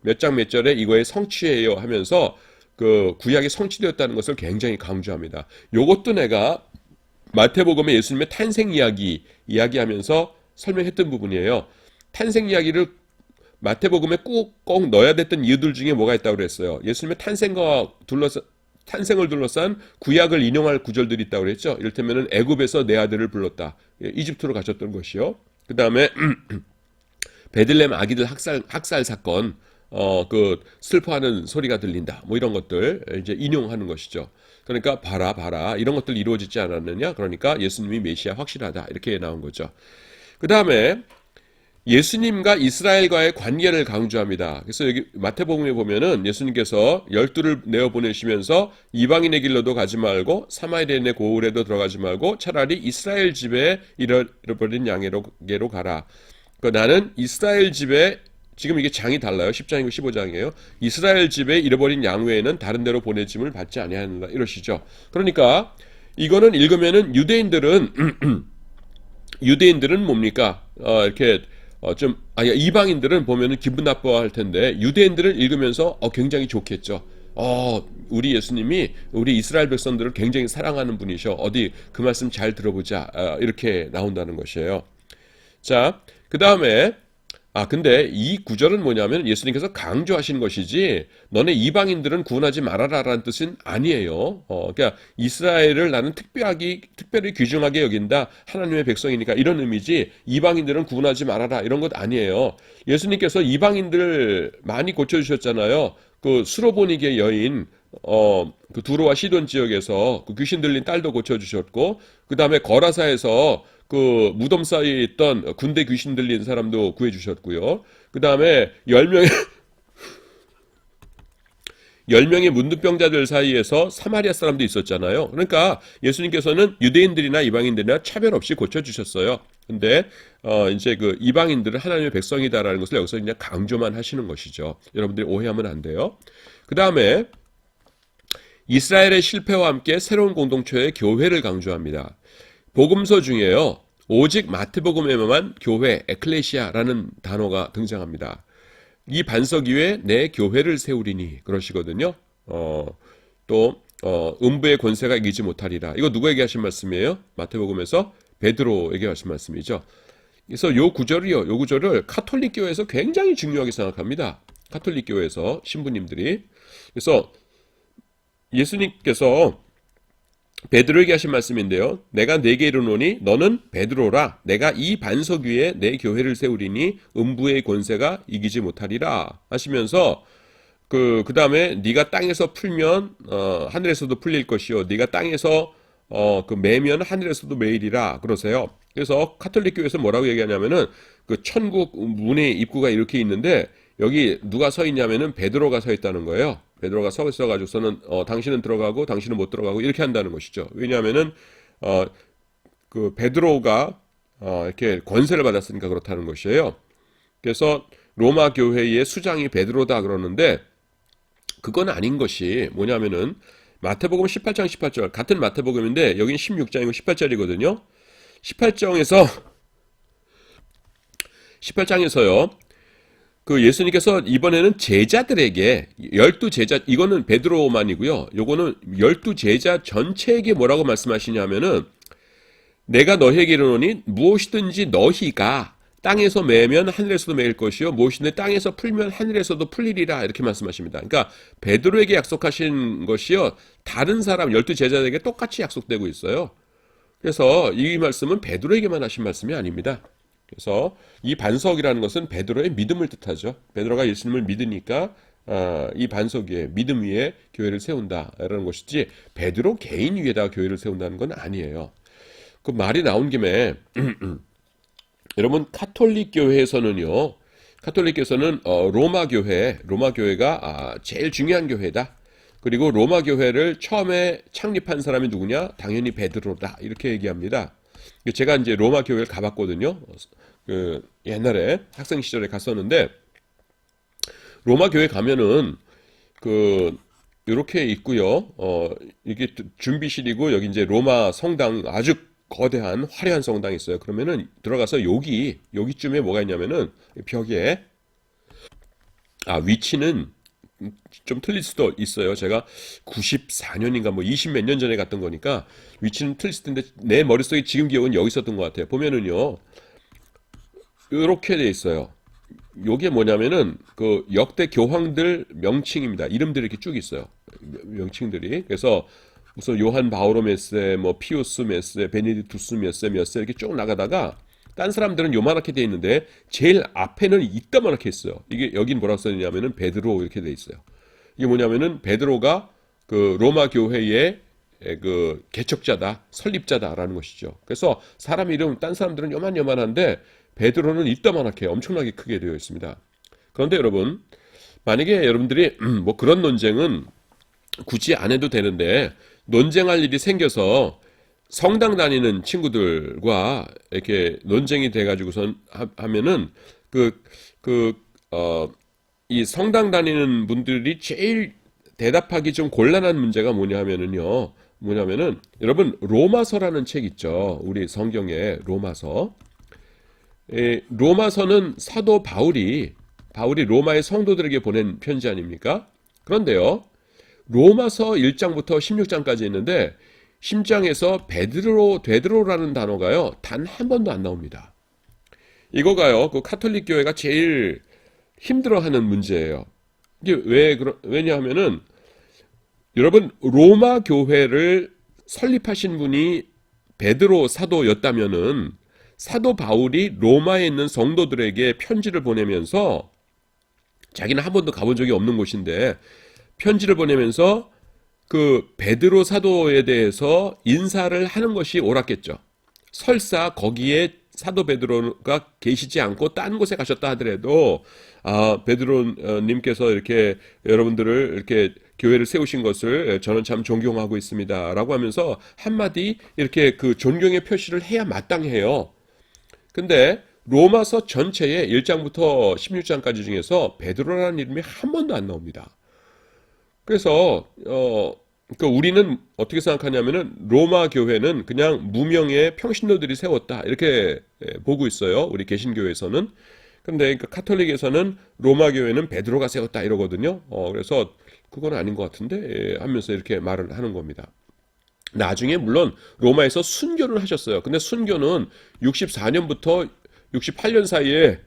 몇 장 몇 절에 이거의 성취예요 하면서 그 구약이 성취되었다는 것을 굉장히 강조합니다. 요것도 내가 마태복음의 예수님의 탄생 이야기하면서 설명했던 부분이에요. 탄생 이야기를 마태복음에 꼭 넣어야 됐던 이유들 중에 뭐가 있다고 그랬어요. 예수님의 탄생을 둘러싼 구약을 인용할 구절들이 있다고 그랬죠. 이를테면은 애굽에서 내 아들을 불렀다. 이집트로 가셨던 것이요. 그 다음에 베들레헴 아기들 학살 사건, 슬퍼하는 소리가 들린다. 뭐 이런 것들 이제 인용하는 것이죠. 그러니까 봐라 이런 것들 이루어지지 않았느냐. 그러니까 예수님이 메시아 확실하다. 이렇게 나온 거죠. 그 다음에 예수님과 이스라엘과의 관계를 강조합니다. 그래서 여기 마태복음에 보면은 예수님께서 12를 내어보내시면서 이방인의 길로도 가지 말고 사마리아인의 고을에도 들어가지 말고 차라리 이스라엘 집에 잃어버린 양에게로 가라. 나는 이스라엘 집에 지금 이게 장이 달라요. 10장이고 15장이에요. 이스라엘 집에 잃어버린 양 외에는 다른 데로 보내짐을 받지 아니하느라 이러시죠. 그러니까 이거는 읽으면은 유대인들은 뭡니까? 이방인들은 보면은 기분 나빠할 텐데 유대인들은 읽으면서 굉장히 좋겠죠. 우리 예수님이 우리 이스라엘 백성들을 굉장히 사랑하는 분이셔. 어디 그 말씀 잘 들어보자. 이렇게 나온다는 것이에요. 자, 그 다음에 근데 이 구절은 뭐냐면 예수님께서 강조하신 것이지, 너네 이방인들은 구원하지 말아라라는 뜻은 아니에요. 그러니까 이스라엘을 나는 특별히 귀중하게 여긴다. 하나님의 백성이니까 이런 의미지, 이방인들은 구원하지 말아라 이런 것 아니에요. 예수님께서 이방인들 많이 고쳐주셨잖아요. 그 수로보니게 여인, 그 두로와 시돈 지역에서 그 귀신 들린 딸도 고쳐주셨고, 그 다음에 거라사에서 그 무덤 사이에 있던 군대 귀신 들린 사람도 구해주셨고요. 그 다음에 10명의, 10명의 문둥병자들 사이에서 사마리아 사람도 있었잖아요. 그러니까 예수님께서는 유대인들이나 이방인들이나 차별 없이 고쳐주셨어요. 근데, 이제 그 이방인들은 하나님의 백성이다라는 것을 여기서 그냥 강조만 하시는 것이죠. 여러분들이 오해하면 안 돼요. 그 다음에, 이스라엘의 실패와 함께 새로운 공동체의 교회를 강조합니다. 복음서 중에요, 오직 마태복음에만 교회, 에클레시아라는 단어가 등장합니다. 이 반석 위에 내 교회를 세우리니 그러시거든요. 음부의 권세가 이기지 못하리라. 이거 누구에게 하신 말씀이에요? 마태복음에서 베드로에게 하신 말씀이죠. 그래서 요 구절을 카톨릭 교회에서 굉장히 중요하게 생각합니다. 카톨릭 교회에서 신부님들이. 그래서 예수님께서 베드로에게 하신 말씀인데요. 내가 네게 이르노니 너는 베드로라. 내가 이 반석 위에 내 교회를 세우리니 음부의 권세가 이기지 못하리라 하시면서 그 다음에 네가 땅에서 풀면 하늘에서도 풀릴 것이요. 네가 땅에서 그 매면 하늘에서도 매이리라 그러세요. 그래서 카톨릭 교회에서 뭐라고 얘기하냐면은 그 천국 문의 입구가 이렇게 있는데 여기 누가 서 있냐면은 베드로가 서 있다는 거예요. 베드로가 서 있어가지고서는 당신은 들어가고 당신은 못 들어가고 이렇게 한다는 것이죠. 왜냐하면은 그 베드로가 이렇게 권세를 받았으니까 그렇다는 것이에요. 그래서 로마 교회의 수장이 베드로다 그러는데 그건 아닌 것이 뭐냐면은 마태복음 18장 18절 같은 마태복음인데 여기는 16장이고 18절이거든요. 18장에서요. 그 예수님께서 이번에는 제자들에게 12제자 이거는 베드로만이고요. 요거는 12제자 전체에게 뭐라고 말씀하시냐면은 내가 너희에게 이르노니 무엇이든지 너희가 땅에서 매면 하늘에서도 매일 것이요 무엇이든지 땅에서 풀면 하늘에서도 풀리리라 이렇게 말씀하십니다. 그러니까 베드로에게 약속하신 것이요 다른 사람 12제자들에게 똑같이 약속되고 있어요. 그래서 이 말씀은 베드로에게만 하신 말씀이 아닙니다. 그래서 이 반석이라는 것은 베드로의 믿음을 뜻하죠. 베드로가 예수님을 믿으니까 이 반석 위에 믿음 위에 교회를 세운다라는 것이지 베드로 개인 위에다가 교회를 세운다는 건 아니에요. 그 말이 나온 김에 여러분 카톨릭 교회에서는요. 카톨릭에서는 로마 교회가 제일 중요한 교회다. 그리고 로마 교회를 처음에 창립한 사람이 누구냐? 당연히 베드로다. 이렇게 얘기합니다. 제가 이제 로마 교회를 가봤거든요. 그 옛날에 학생 시절에 갔었는데 로마 교회 가면은 그 이렇게 있고요. 이게 준비실이고 여기 이제 로마 성당 아주 거대한 화려한 성당이 있어요. 그러면은 들어가서 여기쯤에 뭐가 있냐면은 벽에 위치는 좀 틀릴 수도 있어요. 제가 94년인가 뭐 20 몇 년 전에 갔던 거니까 위치는 틀릴 수도 있는데 내 머릿속에 지금 기억은 여기 있었던 것 같아요. 보면은요. 이렇게 돼 있어요. 요게 뭐냐면은 그 역대 교황들 명칭입니다. 이름들이 이렇게 쭉 있어요. 명칭들이. 그래서 무슨 요한 바오로 몇 세, 뭐 피우스 몇 세, 베네딕투스 몇 세 이렇게 쭉 나가다가 딴 사람들은 요만하게 돼 있는데 제일 앞에는 이따만하게 있어요. 이게 여긴 뭐라고 써있냐면은 베드로 이렇게 돼 있어요. 이게 뭐냐면은 베드로가 그 로마 교회의 그 개척자다, 설립자다라는 것이죠. 그래서 사람 이름 딴 사람들은 요만한데 베드로는 이따만하게 엄청나게 크게 되어 있습니다. 그런데 여러분 만약에 여러분들이 뭐 그런 논쟁은 굳이 안 해도 되는데 논쟁할 일이 생겨서 성당 다니는 친구들과 이렇게 논쟁이 돼가지고선 하면은 이 성당 다니는 분들이 제일 대답하기 좀 곤란한 문제가 뭐냐면은 여러분 로마서라는 책 있죠. 우리 성경에 로마서. 로마서는 사도 바울이 로마의 성도들에게 보낸 편지 아닙니까? 그런데요. 로마서 1장부터 16장까지 있는데 10장에서 베드로라는 단어가요. 단 한 번도 안 나옵니다. 이거가요, 그 카톨릭 교회가 제일 힘들어하는 문제예요. 이게 왜냐하면은, 여러분, 로마 교회를 설립하신 분이 베드로 사도였다면은, 사도 바울이 로마에 있는 성도들에게 편지를 보내면서, 자기는 한 번도 가본 적이 없는 곳인데, 편지를 보내면서 그 베드로 사도에 대해서 인사를 하는 것이 옳았겠죠. 설사 거기에 사도 베드로가 계시지 않고 딴 곳에 가셨다 하더라도 베드로님께서 이렇게 여러분들을 이렇게 교회를 세우신 것을 저는 참 존경하고 있습니다라고 하면서 한마디 이렇게 그 존경의 표시를 해야 마땅해요. 근데 로마서 전체의 1장부터 16장까지 중에서 베드로라는 이름이 한 번도 안 나옵니다. 그래서 그러니까 우리는 어떻게 생각하냐면은 로마 교회는 그냥 무명의 평신도들이 세웠다 이렇게 보고 있어요. 우리 개신교에서는. 근데 그러니까 카톨릭에서는 로마 교회는 베드로가 세웠다 이러거든요. 그래서 그건 아닌 것 같은데 하면서 이렇게 말을 하는 겁니다. 나중에 물론 로마에서 순교를 하셨어요. 근데 순교는 64년부터 68년 사이에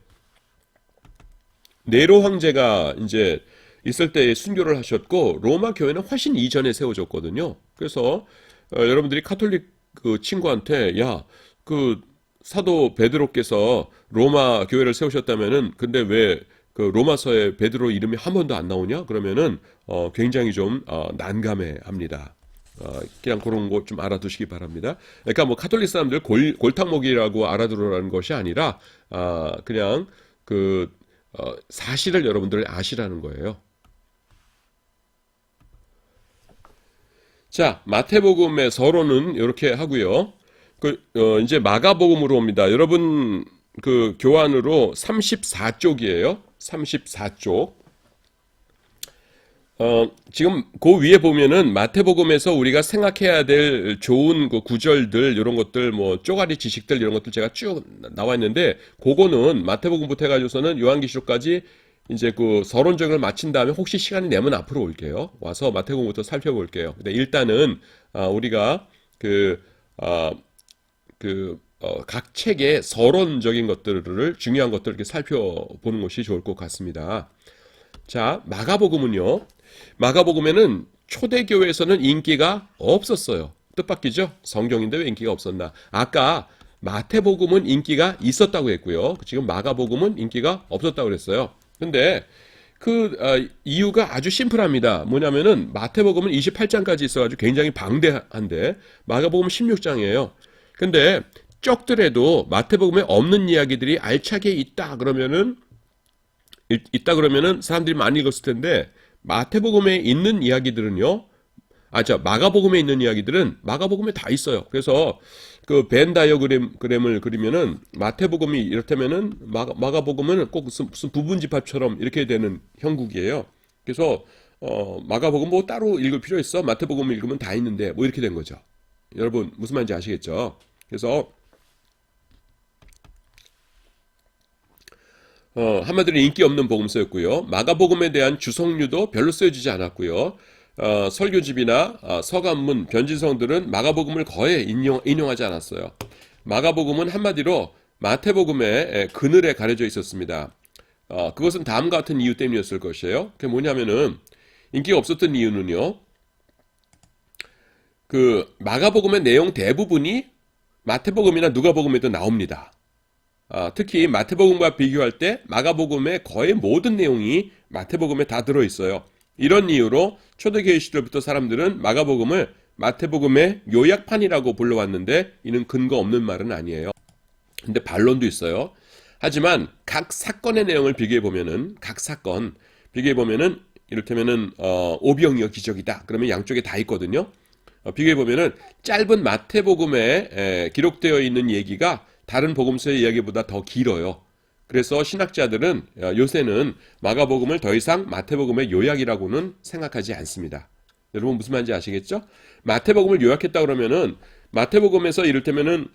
네로 황제가 이제 있을 때 순교를 하셨고 로마 교회는 훨씬 이전에 세워졌거든요. 그래서 여러분들이 카톨릭 그 친구한테 야, 그 사도 베드로께서 로마 교회를 세우셨다면은 근데 왜 그 로마서에 베드로 이름이 한 번도 안 나오냐? 그러면은 굉장히 좀 난감해합니다. 그냥 그런 거 좀 알아두시기 바랍니다. 그러니까 뭐 카톨릭 사람들 골탕먹이라고 알아두라는 것이 아니라 그냥 그 사실을 여러분들 아시라는 거예요. 자, 마태복음의 서론은 이렇게 하고요. 이제 마가복음으로 옵니다. 여러분 그 교환으로 34쪽이에요. 34쪽. 지금 그 위에 보면은 마태복음에서 우리가 생각해야 될 좋은 그 구절들 이런 것들 뭐 쪼가리 지식들 이런 것들 제가 쭉 나와 있는데 그거는 마태복음부터 해가지고서는 요한계시록까지 이제 그 서론적을 마친 다음에 혹시 시간이 되면 앞으로 올게요. 와서 마태복음부터 살펴볼게요. 근데 일단은 우리가 각 책의 서론적인 것들을 중요한 것들을 이렇게 살펴보는 것이 좋을 것 같습니다. 자, 마가복음은요. 마가복음에는 초대교회에서는 인기가 없었어요. 뜻밖이죠? 성경인데 왜 인기가 없었나? 아까 마태복음은 인기가 있었다고 했고요. 지금 마가복음은 인기가 없었다고 그랬어요. 근데 이유가 아주 심플합니다. 뭐냐면은 마태복음은 28장까지 있어가지고 굉장히 방대한데 마가복음은 16장이에요. 근데 적더라도 마태복음에 없는 이야기들이 알차게 있다 그러면은 사람들이 많이 읽었을 텐데 마태복음에 있는 이야기들은요. 마가복음에 있는 이야기들은 마가복음에 다 있어요. 그래서 그 벤 다이어그램을 그리면은 마태복음이 이렇다면은 마가복음은 꼭 무슨 부분 집합처럼 이렇게 되는 형국이에요. 그래서 마가복음 뭐 따로 읽을 필요 있어? 마태복음 읽으면 다 있는데 뭐 이렇게 된 거죠. 여러분 무슨 말인지 아시겠죠? 그래서 한마디로 인기 없는 복음서였고요. 마가복음에 대한 주석류도 별로 쓰여지지 않았고요. 설교집이나 서간문, 변진성들은 마가복음을 거의 인용하지 않았어요. 마가복음은 한마디로 마태복음의 그늘에 가려져 있었습니다. 그것은 다음과 같은 이유 때문이었을 것이에요. 그게 뭐냐면은 인기가 없었던 이유는요. 그 마가복음의 내용 대부분이 마태복음이나 누가복음에도 나옵니다. 특히 마태복음과 비교할 때 마가복음의 거의 모든 내용이 마태복음에 다 들어있어요. 이런 이유로 초대교회 시절부터 사람들은 마가복음을 마태복음의 요약판이라고 불러왔는데 이는 근거 없는 말은 아니에요. 근데 반론도 있어요. 하지만 각 사건의 내용을 비교해보면은 이를테면은 오병이어 기적이다. 그러면 양쪽에 다 있거든요. 비교해보면은 짧은 마태복음에 기록되어 있는 얘기가 다른 복음서의 이야기보다 더 길어요. 그래서 신학자들은 요새는 마가복음을 더 이상 마태복음의 요약이라고는 생각하지 않습니다. 여러분 무슨 말인지 아시겠죠? 마태복음을 요약했다 그러면은 마태복음에서 이를테면은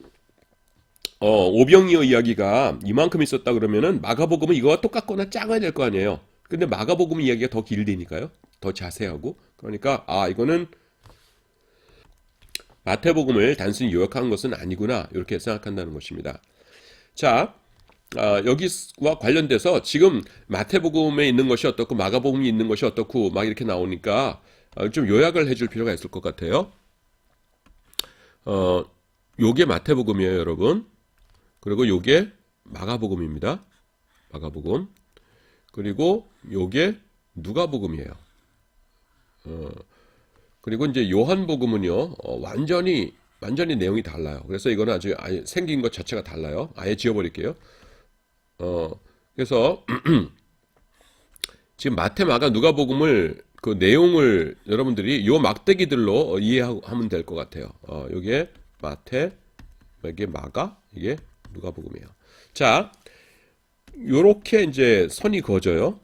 오병이어 이야기가 이만큼 있었다 그러면은 마가복음은 이거와 똑같거나 작아야 될 거 아니에요. 근데 마가복음 이야기가 더 길다니까요. 더 자세하고. 그러니까 이거는 마태복음을 단순히 요약한 것은 아니구나 이렇게 생각한다는 것입니다. 자, 여기와 관련돼서 지금 마태복음에 있는 것이 어떻고 마가복음이 있는 것이 어떻고 막 이렇게 나오니까 좀 요약을 해줄 필요가 있을 것 같아요. 요게 마태복음이에요, 여러분. 그리고 요게 마가복음입니다. 마가복음. 그리고 요게 누가복음이에요. 그리고 이제 요한복음은요, 완전히 내용이 달라요. 그래서 이거는 아예 생긴 것 자체가 달라요. 아예 지워버릴게요. 그래서 지금 마태, 마가, 누가복음을 그 내용을 여러분들이 요 막대기들로 이해하면 될 것 같아요. 요게 마태, 이게 마가, 이게 누가복음이에요. 자, 요렇게 이제 선이 그어져요.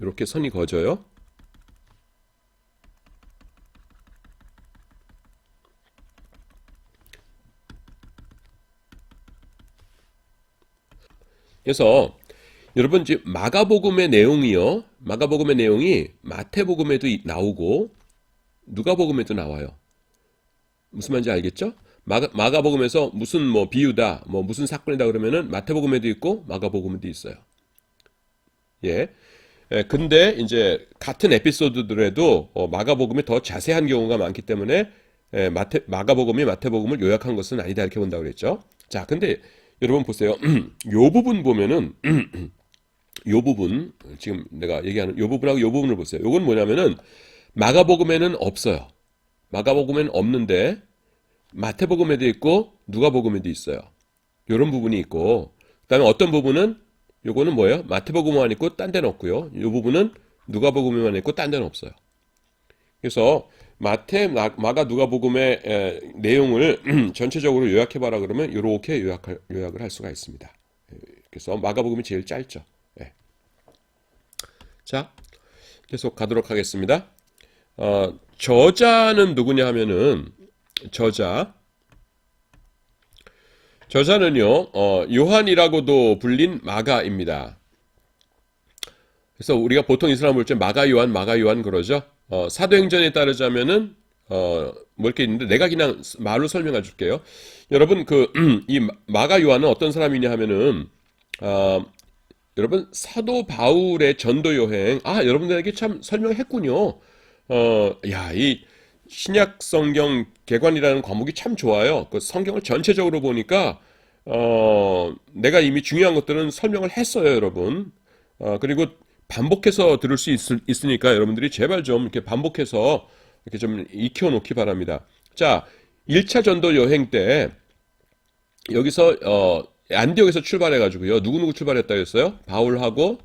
요렇게 선이 그어져요. 그래서 여러분 지금 마가복음의 내용이요. 마가복음의 내용이 마태복음에도 나오고 누가복음에도 나와요. 무슨 말인지 알겠죠? 마가복음에서 무슨 뭐 비유다, 뭐 무슨 사건이다 그러면은 마태복음에도 있고 마가복음에도 있어요. 예. 근데 이제 같은 에피소드들에도 마가복음이 더 자세한 경우가 많기 때문에 마가복음이 마태복음을 요약한 것은 아니다 이렇게 본다고 그랬죠. 자, 근데 여러분 보세요. 요 부분 보면은 요 부분 지금 내가 얘기하는 요 부분하고 요 부분을 보세요. 요건 뭐냐면은 마가복음에는 없어요. 마가복음에는 없는데 마태복음에도 있고 누가복음에도 있어요. 요런 부분이 있고 그다음에 어떤 부분은 요거는 뭐예요? 마태복음에만 있고 딴 데는 없고요. 요 부분은 누가복음에만 있고 딴 데는 없어요. 그래서 마태, 마가, 누가복음의 내용을 전체적으로 요약해봐라 그러면 이렇게 요약을 할 수가 있습니다. 그래서 마가복음이 제일 짧죠. 네. 자, 계속 가도록 하겠습니다. 저자는 누구냐 하면은 저자는요 요한이라고도 불린 마가입니다. 그래서 우리가 보통 이 사람 볼 때 마가 요한 그러죠. 사도행전에 따르자면은 뭐 이렇게 있는데 내가 그냥 말로 설명해 줄게요. 여러분 이 마가 요한은 어떤 사람이냐 하면은 여러분 사도 바울의 전도 여행 여러분들에게 참 설명했군요. 이 신약 성경 개관이라는 과목이 참 좋아요. 그 성경을 전체적으로 보니까 내가 이미 중요한 것들은 설명을 했어요, 여러분. 그리고 반복해서 들을 수 있으니까 여러분들이 제발 좀 이렇게 반복해서 이렇게 좀 익혀놓기 바랍니다. 자, 1차 전도 여행 때 여기서 안디옥에서 출발해가지고요. 누구누구 출발했다고 했어요? 바울하고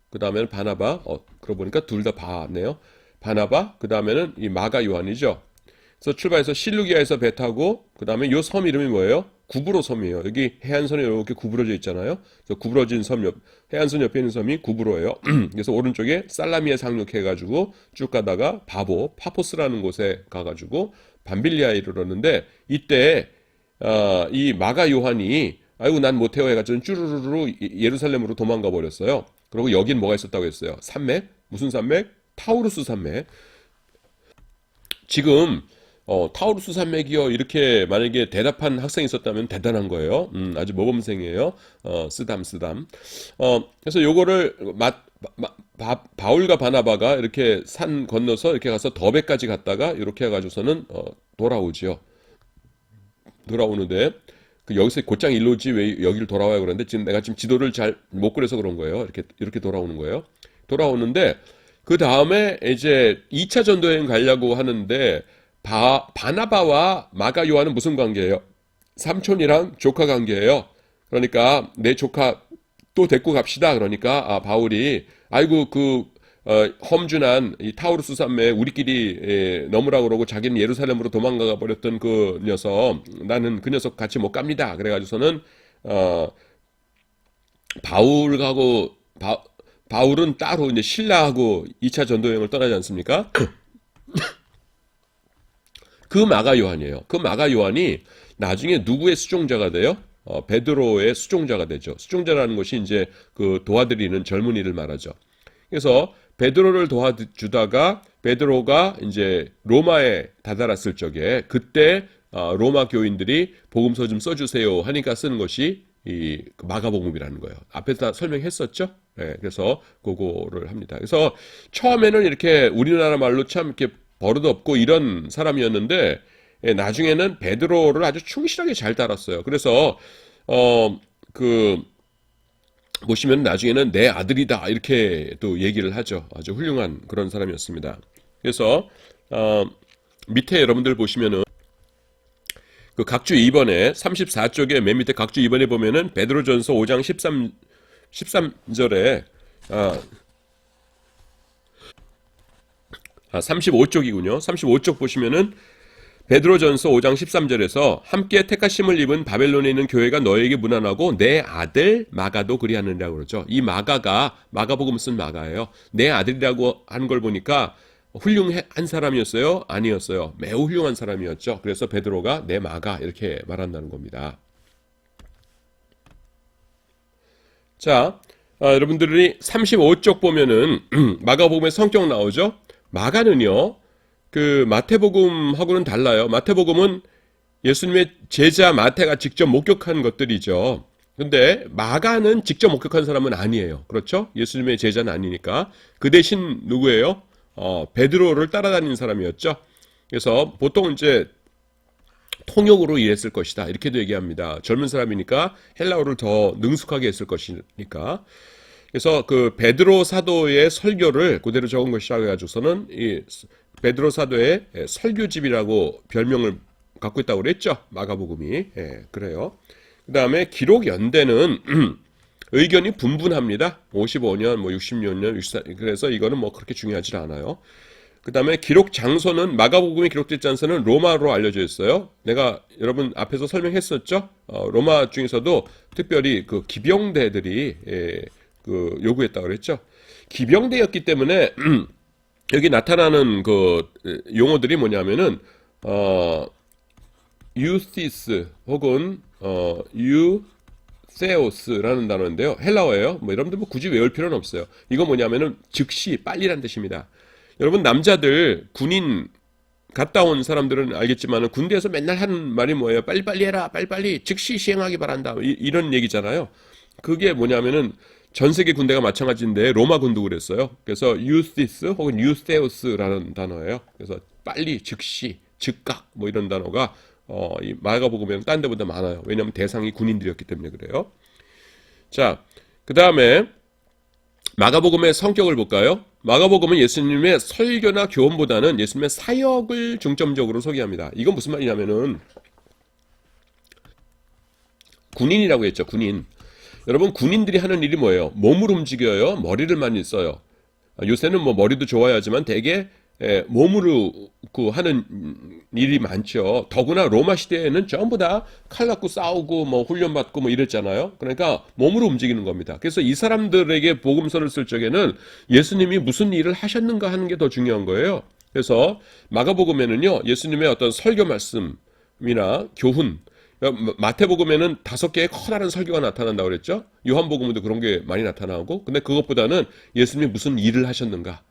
그 다음에는 바나바. 그러고 보니까 둘 다 바네요. 바나바, 그 다음에는 이 마가 요한이죠. 그래서 출발해서 실루기아에서 배 타고 그 다음에 요 섬 이름이 뭐예요? 구브로 섬이에요. 여기 해안선이 이렇게 구부러져 있잖아요. 그래서 구부러진 섬 해안선 옆에 있는 섬이 구브로예요. 그래서 오른쪽에 살라미에 상륙해가지고 쭉 가다가 파포스라는 곳에 가가지고 밤빌리아에 이르렀는데 이때 이 마가 요한이 아이고 난 못해요 해가지고 쭈루루루 예루살렘으로 도망가 버렸어요. 그리고 여긴 뭐가 있었다고 했어요? 산맥? 무슨 산맥? 타우루스 산맥. 지금 타우루스 산맥이요 이렇게 만약에 대답한 학생이 있었다면 대단한 거예요. 아주 모범생이에요. 쓰담. 그래서 요거를 바울과 바나바가 이렇게 산 건너서 이렇게 가서 더베까지 갔다가 이렇게 해가지고서는 돌아오지요. 돌아오는데 여기서 곧장 일로 오지 왜 여기를 돌아와요 그러는데 지금 내가 지금 지도를 잘 못 그려서 그런 거예요. 이렇게 돌아오는 거예요. 돌아오는데 그 다음에 이제 2차 전도여행 가려고 하는데 바나바와 마가 요한은 무슨 관계예요? 삼촌이랑 조카 관계예요. 그러니까 내 조카 또 데리고 갑시다. 그러니까 바울이 아이고 험준한 이 타우루스 산맥 우리끼리 넘으라고 그러고 자기는 예루살렘으로 도망가 버렸던 그 녀석 나는 그 녀석 같이 못 갑니다. 그래가지고서는 바울은 따로 이제 신라하고 2차 전도여행을 떠나지 않습니까? 그 마가 요한이에요. 그 마가 요한이 나중에 누구의 수종자가 돼요? 베드로의 수종자가 되죠. 수종자라는 것이 이제 그 도와드리는 젊은이를 말하죠. 그래서 베드로를 도와주다가 베드로가 이제 로마에 다다랐을 적에 그때 로마 교인들이 복음서 좀 써주세요 하니까 쓰는 것이 그 마가복음이라는 거예요. 앞에서 다 설명했었죠? 예, 그래서 그거를 합니다. 그래서 처음에는 이렇게 우리나라 말로 참 이렇게 버릇없고 이런 사람이었는데, 예, 나중에는 베드로를 아주 충실하게 잘 따랐어요. 그래서 그 보시면 나중에는 내 아들이다 이렇게 또 얘기를 하죠. 아주 훌륭한 그런 사람이었습니다. 그래서 밑에 여러분들 보시면은 그 각주 2번에 34쪽에 맨 밑에 각주 2번에 보면은 베드로전서 5장 13절에 35쪽이군요. 35쪽 보시면은 베드로전서 5장 13절에서 함께 택하심을 입은 바벨론에 있는 교회가 너에게 문안하고 내 아들 마가도 그리하느라고 그러죠. 이 마가가 마가복음 쓴 마가예요. 내 아들이라고 하는 걸 보니까 훌륭한 사람이었어요? 아니었어요. 매우 훌륭한 사람이었죠. 그래서 베드로가 내 마가 이렇게 말한다는 겁니다. 자, 여러분들이 35쪽 보면은 마가복음의 성격 나오죠. 마가는요, 그 마태복음하고는 달라요. 마태복음은 예수님의 제자 마태가 직접 목격한 것들이죠. 근데 마가는 직접 목격한 사람은 아니에요. 그렇죠? 예수님의 제자는 아니니까. 그 대신 누구예요? 베드로를 따라다니는 사람이었죠. 그래서 보통 이제 통역으로 일했을 것이다. 이렇게도 얘기합니다. 젊은 사람이니까 헬라어를 더 능숙하게 했을 것이니까. 그래서 그 베드로 사도의 설교를 그대로 적은 것이라 해가지고서는 이 베드로 사도의 설교집이라고 별명을 갖고 있다고 그랬죠. 마가복음이. 예, 그래요. 그 다음에 기록 연대는 의견이 분분합니다. 55년, 뭐 66년, 64, 그래서 이거는 뭐 그렇게 중요하지 않아요. 그 다음에 기록 장소는 마가복음이 기록된 장소는 로마로 알려져 있어요. 내가 여러분 앞에서 설명했었죠. 로마 중에서도 특별히 그 기병대들이 그 요구했다고 그랬죠. 기병대였기 때문에 여기 나타나는 그 용어들이 뭐냐면은 유시스 혹은 유세오스라는 단어인데요. 헬라어예요. 뭐 여러분들 뭐 굳이 외울 필요는 없어요. 이거 뭐냐면은 즉시 빨리란 뜻입니다. 여러분 남자들 군인 갔다 온 사람들은 알겠지만 군대에서 맨날 하는 말이 뭐예요? 빨리빨리 해라. 빨리빨리 즉시 시행하기 바란다. 이런 얘기잖아요. 그게 뭐냐면은 전 세계 군대가 마찬가지인데 로마 군도 그랬어요. 그래서 유시스 혹은 유세우스라는 단어예요. 그래서 빨리, 즉시, 즉각 뭐 이런 단어가 이 마가복음에는 딴 데보다 많아요. 왜냐하면 대상이 군인들이었기 때문에 그래요. 자, 그 다음에 마가복음의 성격을 볼까요? 마가복음은 예수님의 설교나 교훈보다는 예수님의 사역을 중점적으로 소개합니다. 이건 무슨 말이냐면은 군인이라고 했죠. 군인. 여러분 군인들이 하는 일이 뭐예요? 몸을 움직여요? 머리를 많이 써요? 요새는 뭐 머리도 좋아야지만 대개 몸으로 그 하는 일이 많죠. 더구나 로마 시대에는 전부 다 칼 갖고 싸우고 뭐 훈련받고 뭐 이랬잖아요. 그러니까 몸으로 움직이는 겁니다. 그래서 이 사람들에게 복음서를 쓸 적에는 예수님이 무슨 일을 하셨는가 하는 게 더 중요한 거예요. 그래서 마가복음에는요 예수님의 어떤 설교 말씀이나 교훈, 마태복음에는 5개의 커다란 설교가 나타난다고 그랬죠. 요한복음에도 그런 게 많이 나타나고, 근데 그것보다는 예수님이 무슨 일을 하셨는가.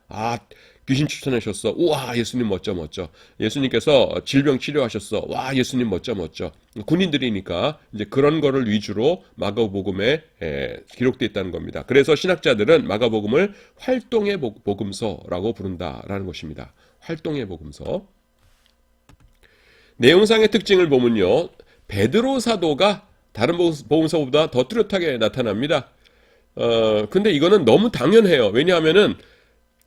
귀신 추천하셨어. 우와, 예수님 멋져. 예수님께서 질병 치료하셨어. 와, 예수님 멋져. 군인들이니까 이제 그런 거를 위주로 마가복음에 기록되어 있다는 겁니다. 그래서 신학자들은 마가복음을 활동의 복음서라고 부른다라는 것입니다. 활동의 복음서. 내용상의 특징을 보면요. 베드로 사도가 다른 복음서보다 더 뚜렷하게 나타납니다. 근데 이거는 너무 당연해요. 왜냐하면은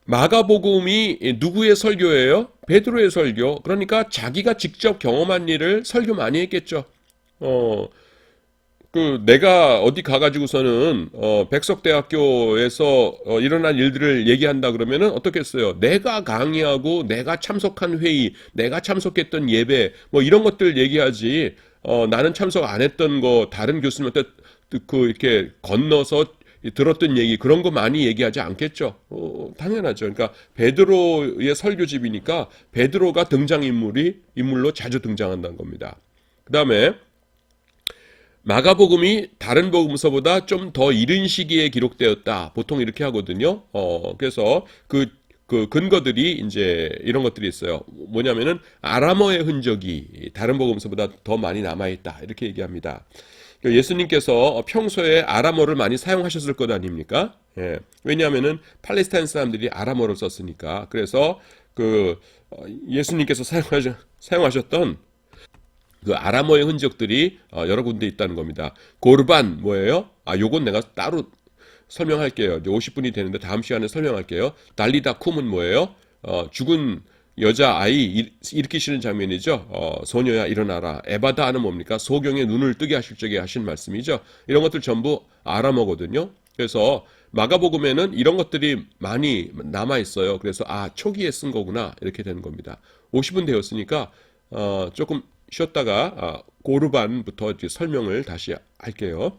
마가복음이 누구의 설교예요? 베드로의 설교. 그러니까 자기가 직접 경험한 일을 설교 많이 했겠죠. 내가 어디 가가지고서는 백석대학교에서 일어난 일들을 얘기한다 그러면은 어떻겠어요? 내가 강의하고 내가 참석한 회의, 내가 참석했던 예배 뭐 이런 것들 얘기하지. 나는 참석 안 했던 거 다른 교수님한테 이렇게 건너서 들었던 얘기 그런 거 많이 얘기하지 않겠죠. 당연하죠. 그러니까 베드로의 설교집이니까 베드로가 인물로 자주 등장한다는 겁니다. 그 다음에 마가복음이 다른 복음서보다 좀 더 이른 시기에 기록되었다. 보통 이렇게 하거든요. 그래서 그 근거들이 이제 이런 것들이 있어요. 뭐냐면은 아람어의 흔적이 다른 복음서보다 더 많이 남아있다. 이렇게 얘기합니다. 예수님께서 평소에 아람어를 많이 사용하셨을 것 아닙니까? 예. 왜냐하면은 팔레스타인 사람들이 아람어를 썼으니까. 그래서 예수님께서 사용하셨던 그 아람어의 흔적들이 여러 군데 있다는 겁니다. 고르반 뭐예요? 요건 내가 따로 설명할게요. 이제 50분이 되는데 다음 시간에 설명할게요. 달리다 쿰은 뭐예요? 죽은 여자 아이 일으키시는 장면이죠. 소녀야 일어나라. 에바다는 뭡니까? 소경의 눈을 뜨게 하실 적에 하신 말씀이죠. 이런 것들 전부 아람어거든요. 그래서 마가복음에는 이런 것들이 많이 남아 있어요. 그래서 초기에 쓴 거구나 이렇게 되는 겁니다. 50분 되었으니까 조금 쉬었다가 고르반부터 설명을 다시 할게요.